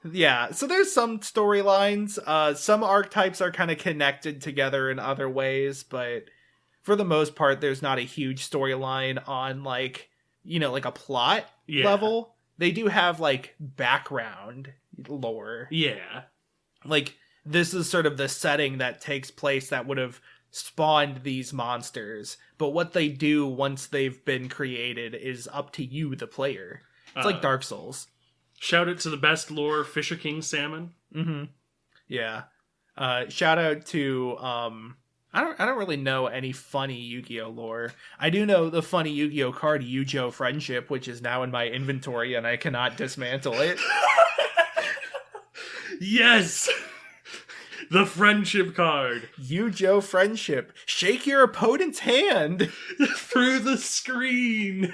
Yeah, so there's some storylines. Some archetypes are kind of connected together in other ways, but for the most part, there's not a huge storyline on like, you know, like a plot level. They do have like background lore.
Yeah.
Like this is sort of the setting that takes place that would have spawned these monsters. But what they do once they've been created is up to you, the player. It's like Dark Souls.
Shout out to the best lore, Fisher King Salmon.
Mm-hmm. Yeah. Shout out to I don't really know any funny Yu-Gi-Oh lore. I do know the funny Yu-Gi-Oh card Yu-Jo Friendship, which is now in my inventory and I cannot dismantle it.
Yes! The friendship card.
Yu-Jo Friendship. Shake your opponent's hand.
Through the screen.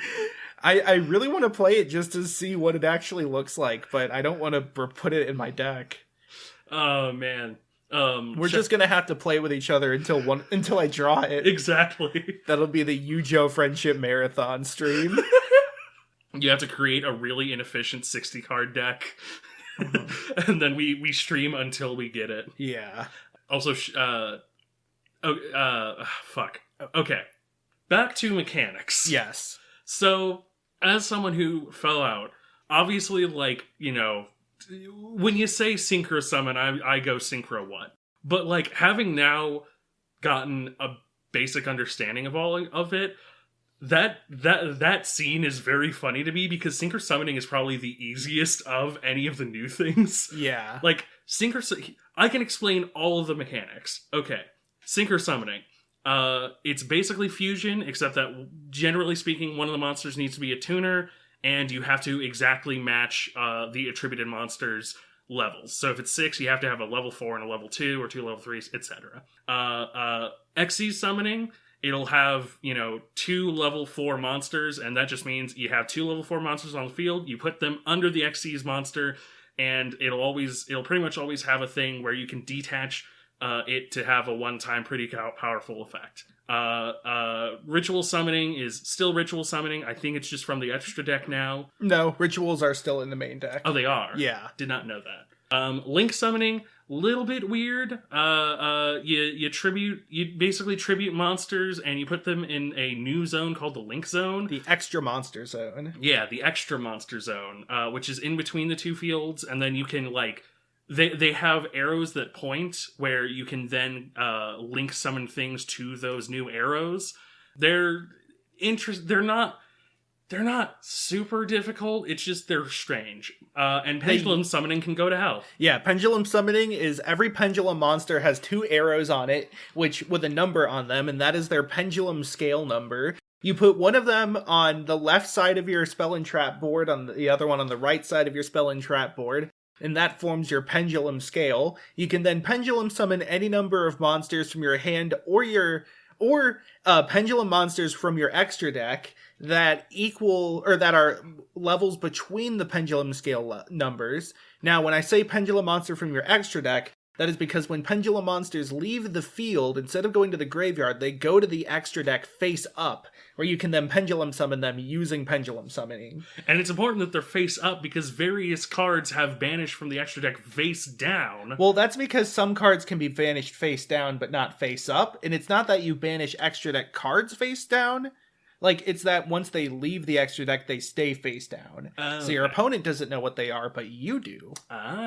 I really want to play it just to see what it actually looks like, but I don't want to put it in my deck.
Oh, man.
We're just gonna have to play with each other until I draw it.
Exactly.
That'll be the Yu-Jo Friendship Marathon stream.
You have to create a really inefficient 60 card deck, and then we stream until we get it.
Yeah.
Also, fuck. Okay, back to mechanics.
Yes.
So, as someone who fell out, obviously, like, you know, when you say Synchro Summon, I go Synchro what? But, like, having now gotten a basic understanding of all of it, that scene is very funny to me because Synchro Summoning is probably the easiest of any of the new things.
Yeah.
Like, I can explain all of the mechanics. Okay. Synchro Summoning. It's basically fusion, except that, generally speaking, one of the monsters needs to be a tuner, and you have to exactly match the attributed monster's levels. So if it's 6, you have to have a level 4 and a level 2, or 2 level 3s, etc. Xyz Summoning, it'll have, 2 level 4 monsters, and that just means you have 2 level 4 monsters on the field, you put them under the Xyz monster, and it'll pretty much always have a thing where you can detach it to have a one-time pretty powerful effect. Ritual Summoning is still Ritual Summoning. I think it's just from the extra deck now.
No, rituals are still in the main deck.
Oh, they are?
Yeah.
Did not know that. Link Summoning, little bit weird. You basically tribute monsters and you put them in a new zone called the Link Zone.
The extra monster zone.
Yeah, the extra monster zone, which is in between the two fields, and then you can, like, They have arrows that point where you can then link summon things to those new arrows. They're not super difficult. It's just they're strange. And Pendulum Summoning can go to hell.
Yeah, Pendulum Summoning is every Pendulum monster has 2 arrows on it, which with a number on them, and that is their Pendulum scale number. You put one of them on the left side of your spell and trap board, on the other one on the right side of your spell and trap board. And that forms your pendulum scale. You can then pendulum summon any number of monsters from your hand or pendulum monsters from your extra deck that equal or that are levels between the pendulum scale numbers. Now, when I say pendulum monster from your extra deck, that is because when pendulum monsters leave the field, instead of going to the graveyard, they go to the extra deck face up, where you can then pendulum summon them using pendulum summoning.
And it's important that they're face up because various cards have banished from the extra deck face down.
Well, that's because some cards can be banished face down, but not face up. And it's not that you banish extra deck cards face down. Like, it's that once they leave the extra deck, they stay face down.
Oh,
so your opponent doesn't know what they are, but you do.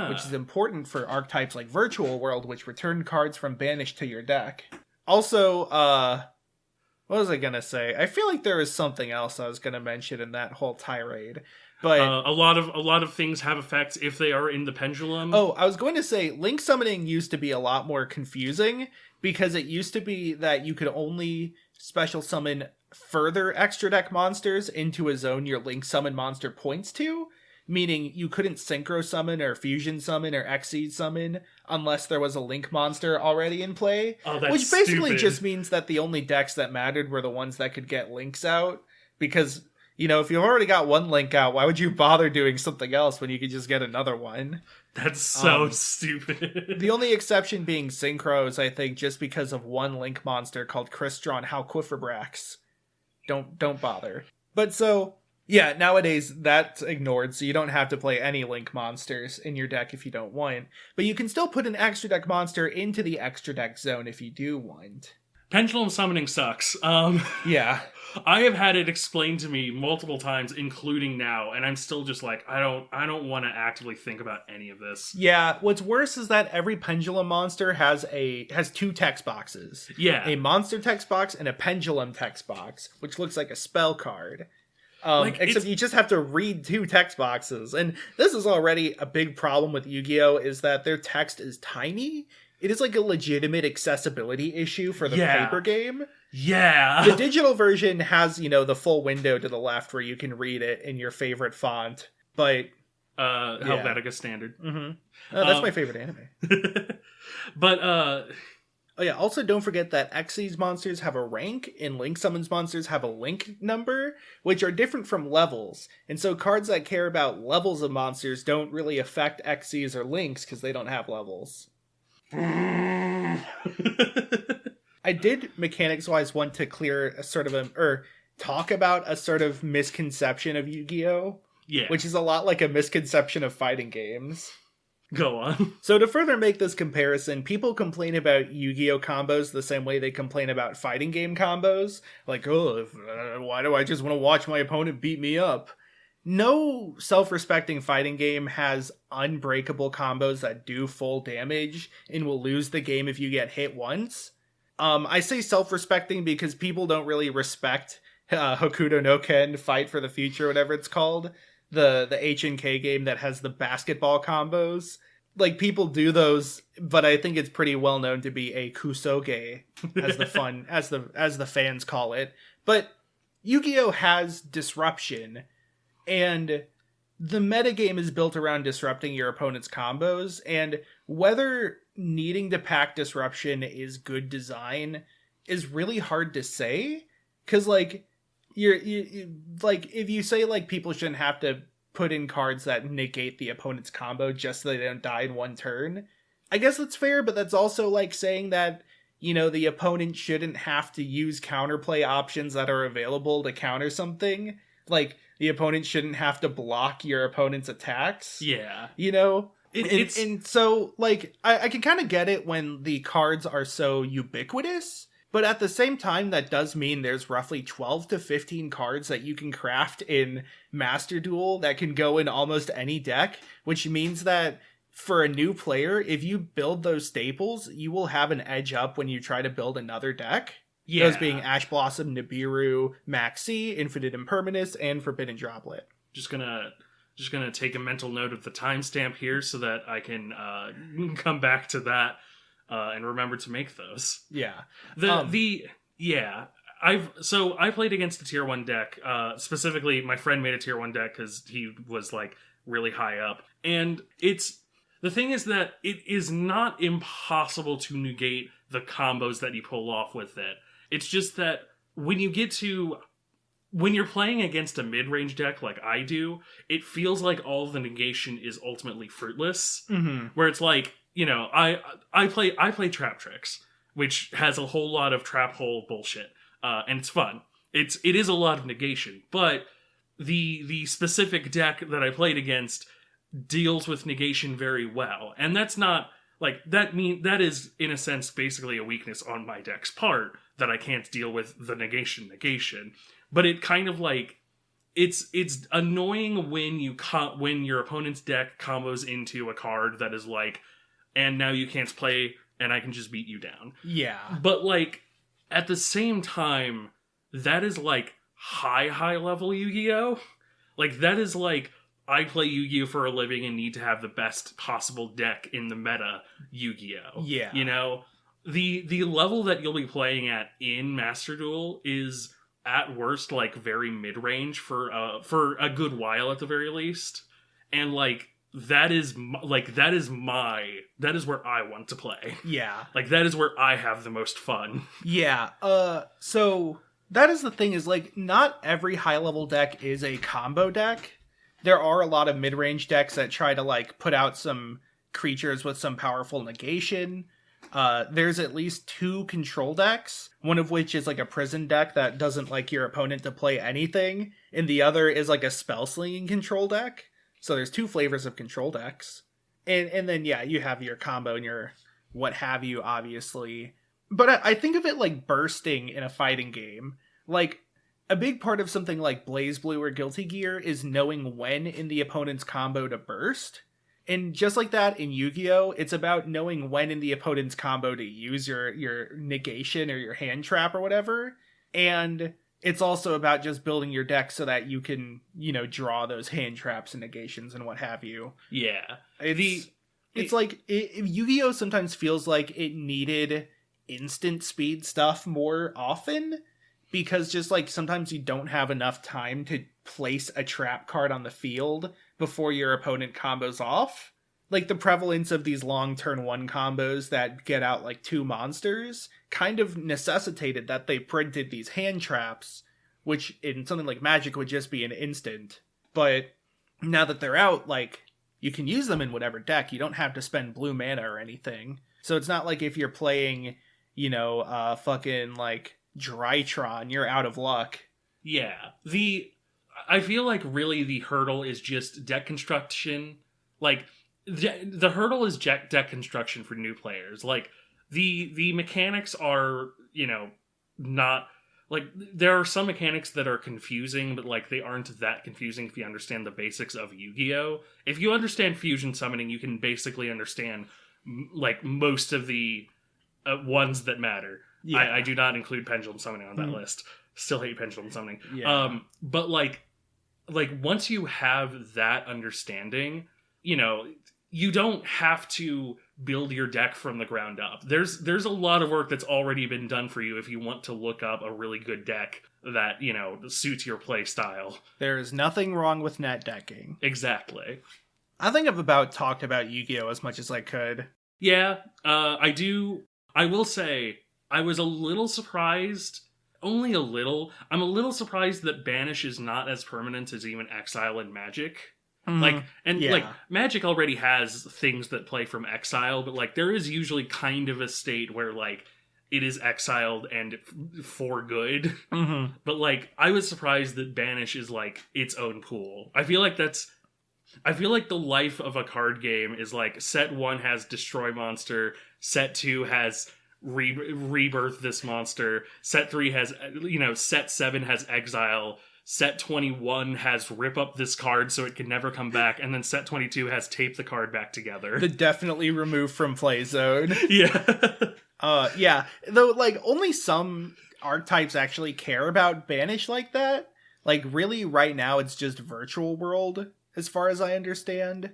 Which is important for archetypes like Virtual World, which return cards from banished to your deck. Also, what was I going to say? I feel like there was something else I was going to mention in that whole tirade. But
a lot of things have effects if they are in the pendulum.
Oh, I was going to say, Link Summoning used to be a lot more confusing, because it used to be that you could only special summon further extra deck monsters into a zone your Link Summon monster points to, meaning you couldn't Synchro Summon or Fusion Summon or Xyz Summon unless there was a Link monster already in play.
Oh, that's
which basically
stupid.
just means that the only decks that mattered were the ones that could get Links out, because, you know, if you've already got one Link out, why would you bother doing something else when you could just get another one?
That's so stupid.
The only exception being Synchros, I think, just because of one Link monster called Crystron Halquifibrax. Don't bother. But so, yeah, nowadays that's ignored, so you don't have to play any Link monsters in your deck if you don't want. But you can still put an extra deck monster into the extra deck zone if you do want.
Pendulum summoning sucks.
Yeah.
I have had it explained to me multiple times, including now, and I'm still just like, I don't want to actively think about any of this.
Yeah, what's worse is that every Pendulum monster has two text boxes.
Yeah.
A monster text box and a Pendulum text box, which looks like a spell card. Except you just have to read two text boxes. And this is already a big problem with Yu-Gi-Oh! Is that their text is tiny. It is like a legitimate accessibility issue for the paper game.
Yeah.
The digital version has, you know, the full window to the left where you can read it in your favorite font. But
Helvetica standard.
Mm-hmm. That's my favorite anime.
But
oh yeah, also don't forget that Xyz monsters have a rank and Link Summons monsters have a link number, which are different from levels. And so cards that care about levels of monsters don't really affect Xyz or Links because they don't have levels. I did mechanics-wise want to clear a sort of talk about a sort of misconception of Yu-Gi-Oh!
Yeah.
Which is a lot like a misconception of fighting games.
Go on.
So to further make this comparison, people complain about Yu-Gi-Oh! Combos the same way they complain about fighting game combos. Like, why do I just want to watch my opponent beat me up? No self-respecting fighting game has unbreakable combos that do full damage and will lose the game if you get hit once. I say self-respecting because people don't really respect Hokuto no Ken, Fight for the Future, whatever it's called. The H&K game that has the basketball combos. Like, people do those, but I think it's pretty well known to be a kusoge, as the fans call it. But Yu-Gi-Oh! Has disruption, and the metagame is built around disrupting your opponent's combos, and whether needing to pack disruption is good design is really hard to say, because like you like if you say like people shouldn't have to put in cards that negate the opponent's combo just so they don't die in one turn, I guess that's fair, but that's also like saying that, you know, the opponent shouldn't have to use counterplay options that are available to counter something. Like, the opponent shouldn't have to block your opponent's attacks.
Yeah.
You know? And so, like, I can kind of get it when the cards are so ubiquitous, but at the same time, that does mean there's roughly 12 to 15 cards that you can craft in Master Duel that can go in almost any deck, which means that for a new player, if you build those staples, you will have an edge up when you try to build another deck. Yeah. Those being Ash Blossom, Nibiru, Maxi, Infinite Impermanence, and Forbidden Droplet.
Just gonna take a mental note of the timestamp here so that I can come back to that and remember to make those.
Yeah.
I played against a tier 1 deck. Specifically, my friend made a tier 1 deck because he was like really high up. And the thing is that it is not impossible to negate the combos that you pull off with it. It's just that when you're playing against a mid-range deck like I do, it feels like all of the negation is ultimately fruitless. Mm-hmm. Where it's like, you know, I play Trap Tricks, which has a whole lot of trap hole bullshit, and it's fun. It is a lot of negation, but the specific deck that I played against deals with negation very well, and that's not like that is in a sense basically a weakness on my deck's part that I can't deal with the negation, but it kind of like it's annoying when your opponent's deck combos into a card that is like, and now you can't play and I can just beat you down. Yeah. But like at the same time, that is like high level Yu-Gi-Oh! Like that is like, I play Yu-Gi-Oh! For a living and need to have the best possible deck in the meta Yu-Gi-Oh! Yeah. You know, the level that you'll be playing at in Master Duel is at worst like very mid-range for a good while at the very least, and like that is where I want to play.
Yeah.
Like that is where I have the most fun.
Yeah. So that is the thing, is like not every high level deck is a combo deck. There are a lot of mid-range decks that try to like put out some creatures with some powerful negation. There's at least 2 control decks, one of which is like a prison deck that doesn't like your opponent to play anything, and the other is like a spell slinging control deck. So there's 2 flavors of control decks. And then yeah, you have your combo and your what have you, obviously. But I think of it like bursting in a fighting game. Like, a big part of something like BlazBlue or Guilty Gear is knowing when in the opponent's combo to burst. And just like that in Yu-Gi-Oh!, it's about knowing when in the opponent's combo to use your negation or your hand trap or whatever. And it's also about just building your deck so that you can, draw those hand traps and negations and what have you.
Yeah.
It's like Yu-Gi-Oh! Sometimes feels like it needed instant speed stuff more often, because just like sometimes you don't have enough time to place a trap card on the field before your opponent combos off. Like the prevalence of these long turn 1 combos that get out like 2 monsters kind of necessitated that they printed these hand traps, which in something like Magic would just be an instant. But now that they're out, like, you can use them in whatever deck. You don't have to spend blue mana or anything. So it's not like if you're playing, fucking like Drytron, you're out of luck.
Yeah. I feel like really the hurdle is just deck construction. Like, the hurdle is deck construction for new players. Like, the mechanics are, not... Like, there are some mechanics that are confusing, but, like, they aren't that confusing if you understand the basics of Yu-Gi-Oh! If you understand fusion summoning, you can basically understand, like, most of the ones that matter. Yeah. I do not include Pendulum summoning on that list. Still hate Pendulum summoning. Yeah. But, like, once you have that understanding, you don't have to build your deck from the ground up. There's a lot of work that's already been done for you if you want to look up a really good deck that, suits your play style.
There is nothing wrong with net decking.
Exactly.
I think I've about talked about Yu-Gi-Oh! As much as I could.
Yeah, I do. I will say, I was a little surprised. Only a little. I'm a little surprised that Banish is not as permanent as even Exile and Magic. Like Magic already has things that play from exile, but like there is usually kind of a state where like it is exiled and for good. But like I was surprised that Banish is like its own pool. I feel like the life of a card game is like set 1 has destroy monster, set 2 has rebirth this monster, set 3 has set 7 has exile, set 21 has rip up this card so it can never come back, and then set 22 has tape the card back together.
The definitely removed from play zone.
Yeah.
Yeah. Though, like, only some archetypes actually care about Banish like that. Like, really, right now, it's just Virtual World, as far as I understand.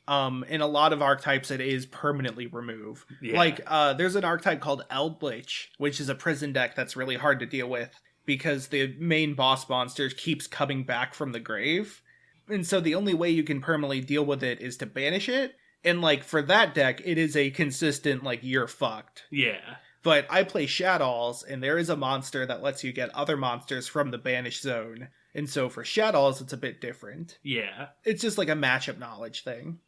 In a lot of archetypes, it is permanently remove. Yeah. Like, there's an archetype called Eldritch, which is a prison deck that's really hard to deal with, because the main boss monster keeps coming back from the grave. And so the only way you can permanently deal with it is to banish it. And, like, for that deck, it is a consistent, like, you're fucked.
Yeah.
But I play Shaddolls, and there is a monster that lets you get other monsters from the banished zone. And so for Shaddolls, it's a bit different.
Yeah.
It's just like a matchup knowledge thing.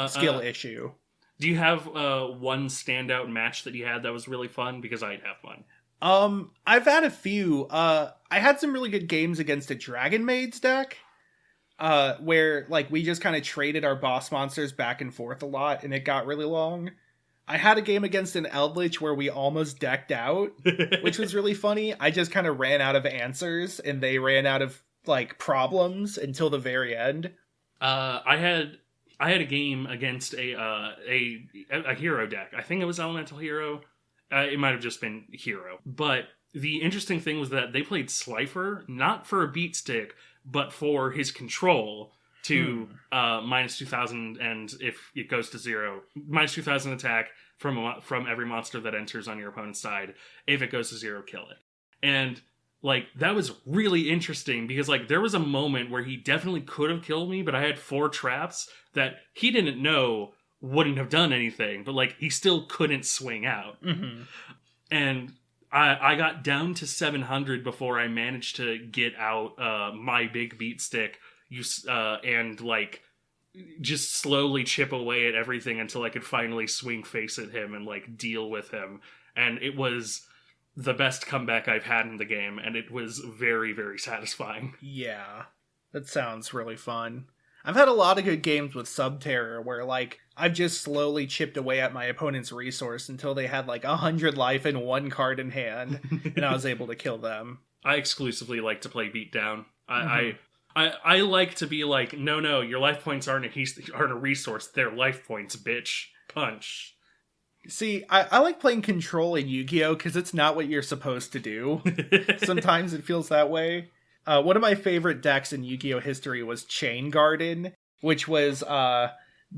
Skill issue.
Do you have one standout match that you had that was really fun? Because I'd have one.
I've had a few. I had some really good games against a Dragon Maids deck, where, like, we just kind of traded our boss monsters back and forth a lot, and it got really long. I had a game against an Eldritch where we almost decked out, which was really funny. I just kind of ran out of answers, and they ran out of, like, problems until the very end. I had a game against a hero deck. I think it was Elemental Hero. It might have just been Hero. But the interesting thing was that they played Slifer, not for a beat stick, but for his control to minus 2,000, and if it goes to 0, minus 2,000 attack from every monster that enters on your opponent's side. If it goes to 0, kill it. And
like, that was really interesting because, like, there was a moment where he definitely could have killed me, but I had 4 traps that he didn't know wouldn't have done anything, but, like, he still couldn't swing out.
Mm-hmm.
And I got down to 700 before I managed to get out my big beat stick and, like, just slowly chip away at everything until I could finally swing face at him and, like, deal with him. And it was the best comeback I've had in the game, and it was very, very satisfying.
Yeah, that sounds really fun. I've had a lot of good games with Subterror where, like, I've just slowly chipped away at my opponent's resource until they had, like, 100 life and 1 card in hand, and I was able to kill them.
I exclusively like to play Beatdown. I like to be like, no, your life points aren't a resource, they're life points, bitch. Punch.
See, I like playing Control in Yu-Gi-Oh! Because it's not what you're supposed to do. Sometimes it feels that way. One of my favorite decks in Yu-Gi-Oh! History was Chain Garden, which was,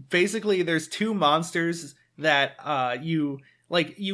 basically there's 2 monsters that you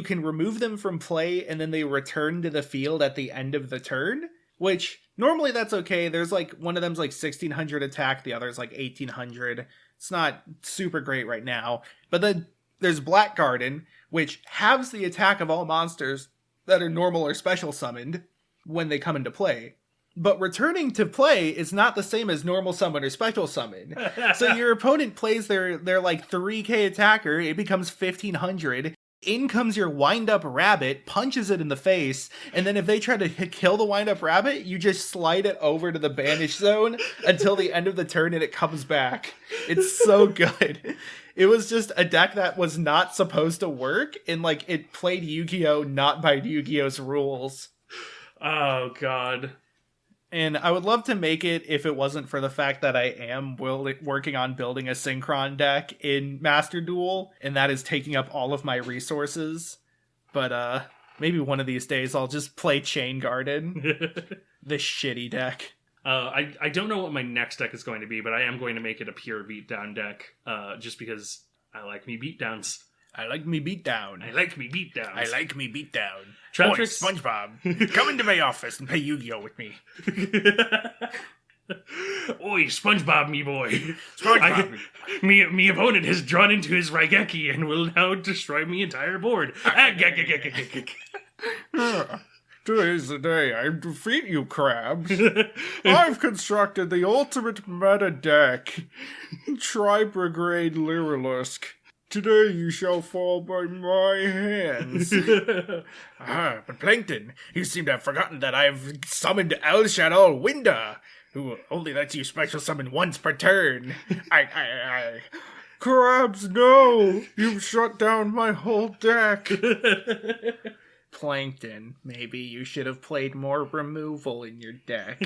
can remove them from play and then they return to the field at the end of the turn, which normally that's okay. There's like, one of them's like 1600 attack, the other's like 1800. It's not super great right now, but then there's Black Garden, which halves the attack of all monsters that are normal or special summoned when they come into play. But returning to play is not the same as normal summon or special summon. So your opponent plays their like 3k attacker, it becomes 1500. In comes your wind-up rabbit, punches it in the face, and then if they try to kill the wind-up rabbit, you just slide it over to the banish zone until the end of the turn and it comes back. It's so good. It was just a deck that was not supposed to work, and like it played Yu-Gi-Oh! Not by Yu-Gi-Oh's rules.
Oh, God.
And I would love to make it if it wasn't for the fact that I am working on building a Synchron deck in Master Duel, and that is taking up all of my resources. But maybe one of these days I'll just play Chain Garden. This shitty deck.
I don't know what my next deck is going to be, but I am going to make it a pure beatdown deck, just because I like me beatdowns.
I like me beatdown.
I like me beatdowns.
I like me beatdown.
Boy,
SpongeBob, come into my office and play Yu-Gi-Oh! With me.
Oi, SpongeBob, me boy.
SpongeBob.
Me opponent has drawn into his Raigeki and will now destroy me entire board.
Today's the day I defeat you, crabs. I've constructed the ultimate meta deck. Tri-Brigade Lyrilisk. Today you shall fall by my hands. But Plankton, you seem to have forgotten that I've summoned El Shadow Winda, who only lets you special summon once per turn. Crabs, no! You've shut down my whole deck. Plankton, maybe you should have played more removal in your deck.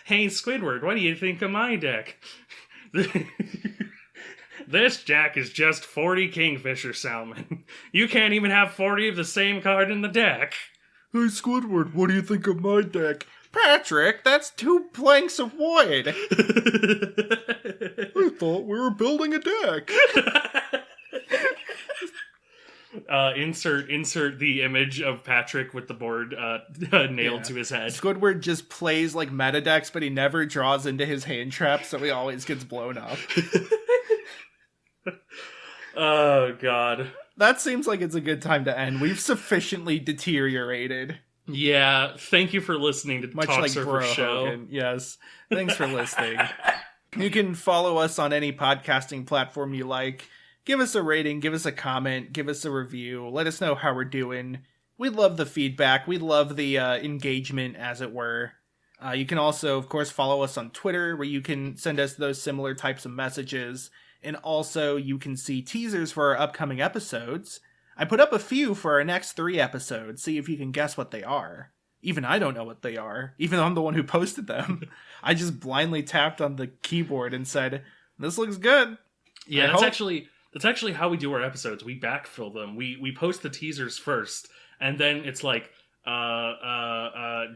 Hey, Squidward, what do you think of my deck? This deck is just 40 Kingfisher Salmon. You can't even have 40 of the same card in the deck.
Hey, Squidward, what do you think of my deck? Patrick, that's 2 planks of wood. I thought we were building a deck.
Insert the image of Patrick with the board nailed to his head.
Squidward just plays like meta decks, but he never draws into his hand trap, so he always gets blown up.
Oh, God.
That seems like it's a good time to end. We've sufficiently deteriorated.
Yeah, thank you for listening to
Much like
Talksurfer Show.
Hogan. Yes, thanks for listening. You can follow us on any podcasting platform you like. Give us a rating, give us a comment, give us a review. Let us know how we're doing. We love the feedback. We love the engagement, as it were. You can also, of course, follow us on Twitter, where you can send us those similar types of messages. And also, you can see teasers for our upcoming episodes. I put up a few for our next 3 episodes. See if you can guess what they are. Even I don't know what they are, even though I'm the one who posted them. I just blindly tapped on the keyboard and said, "This looks good."
Yeah, that's actually how we do our episodes. We backfill them. We post the teasers first, and then it's like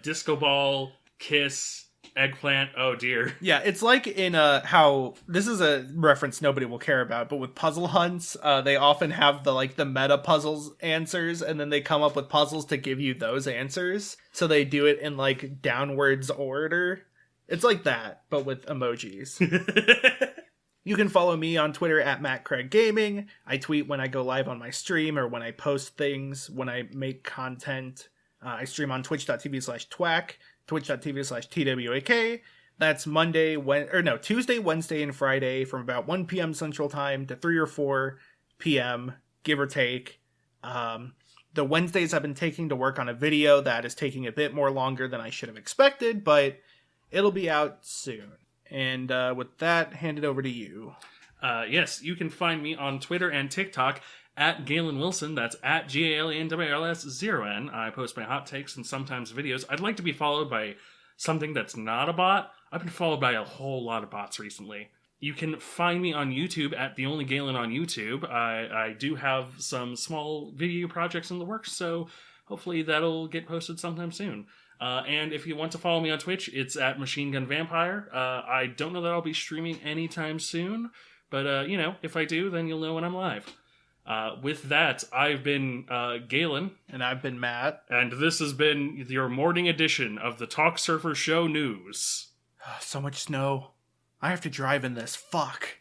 Disco Ball, Kiss, Eggplant, oh dear.
Yeah, it's like in how this is a reference nobody will care about, but with puzzle hunts, they often have the meta puzzles answers, and then they come up with puzzles to give you those answers. So they do it in like downwards order. It's like that, but with emojis. You can follow me on Twitter at MattCraigGaming. I tweet when I go live on my stream or when I post things, when I make content. I stream on twitch.tv/twack, twitch.tv/twak. That's Tuesday, Wednesday, and Friday from about 1 p.m. Central Time to 3 or 4 p.m., give or take. The Wednesdays I've been taking to work on a video that is taking a bit more longer than I should have expected, but it'll be out soon. And with that, hand it over to you.
Yes, you can find me on Twitter and TikTok at Galen Wilson. That's at GalenWilson. I post my hot takes and sometimes videos. I'd like to be followed by something that's not a bot. I've been followed by a whole lot of bots recently. You can find me on YouTube at The Only Galen on YouTube. I do have some small video projects in the works, so hopefully that'll get posted sometime soon. And if you want to follow me on Twitch, it's at Machine Gun Vampire. I don't know that I'll be streaming anytime soon, but, if I do, then you'll know when I'm live. With that, I've been Galen.
And I've been Matt.
And this has been your morning edition of the Talksurfer Show News.
So much snow. I have to drive in this. Fuck.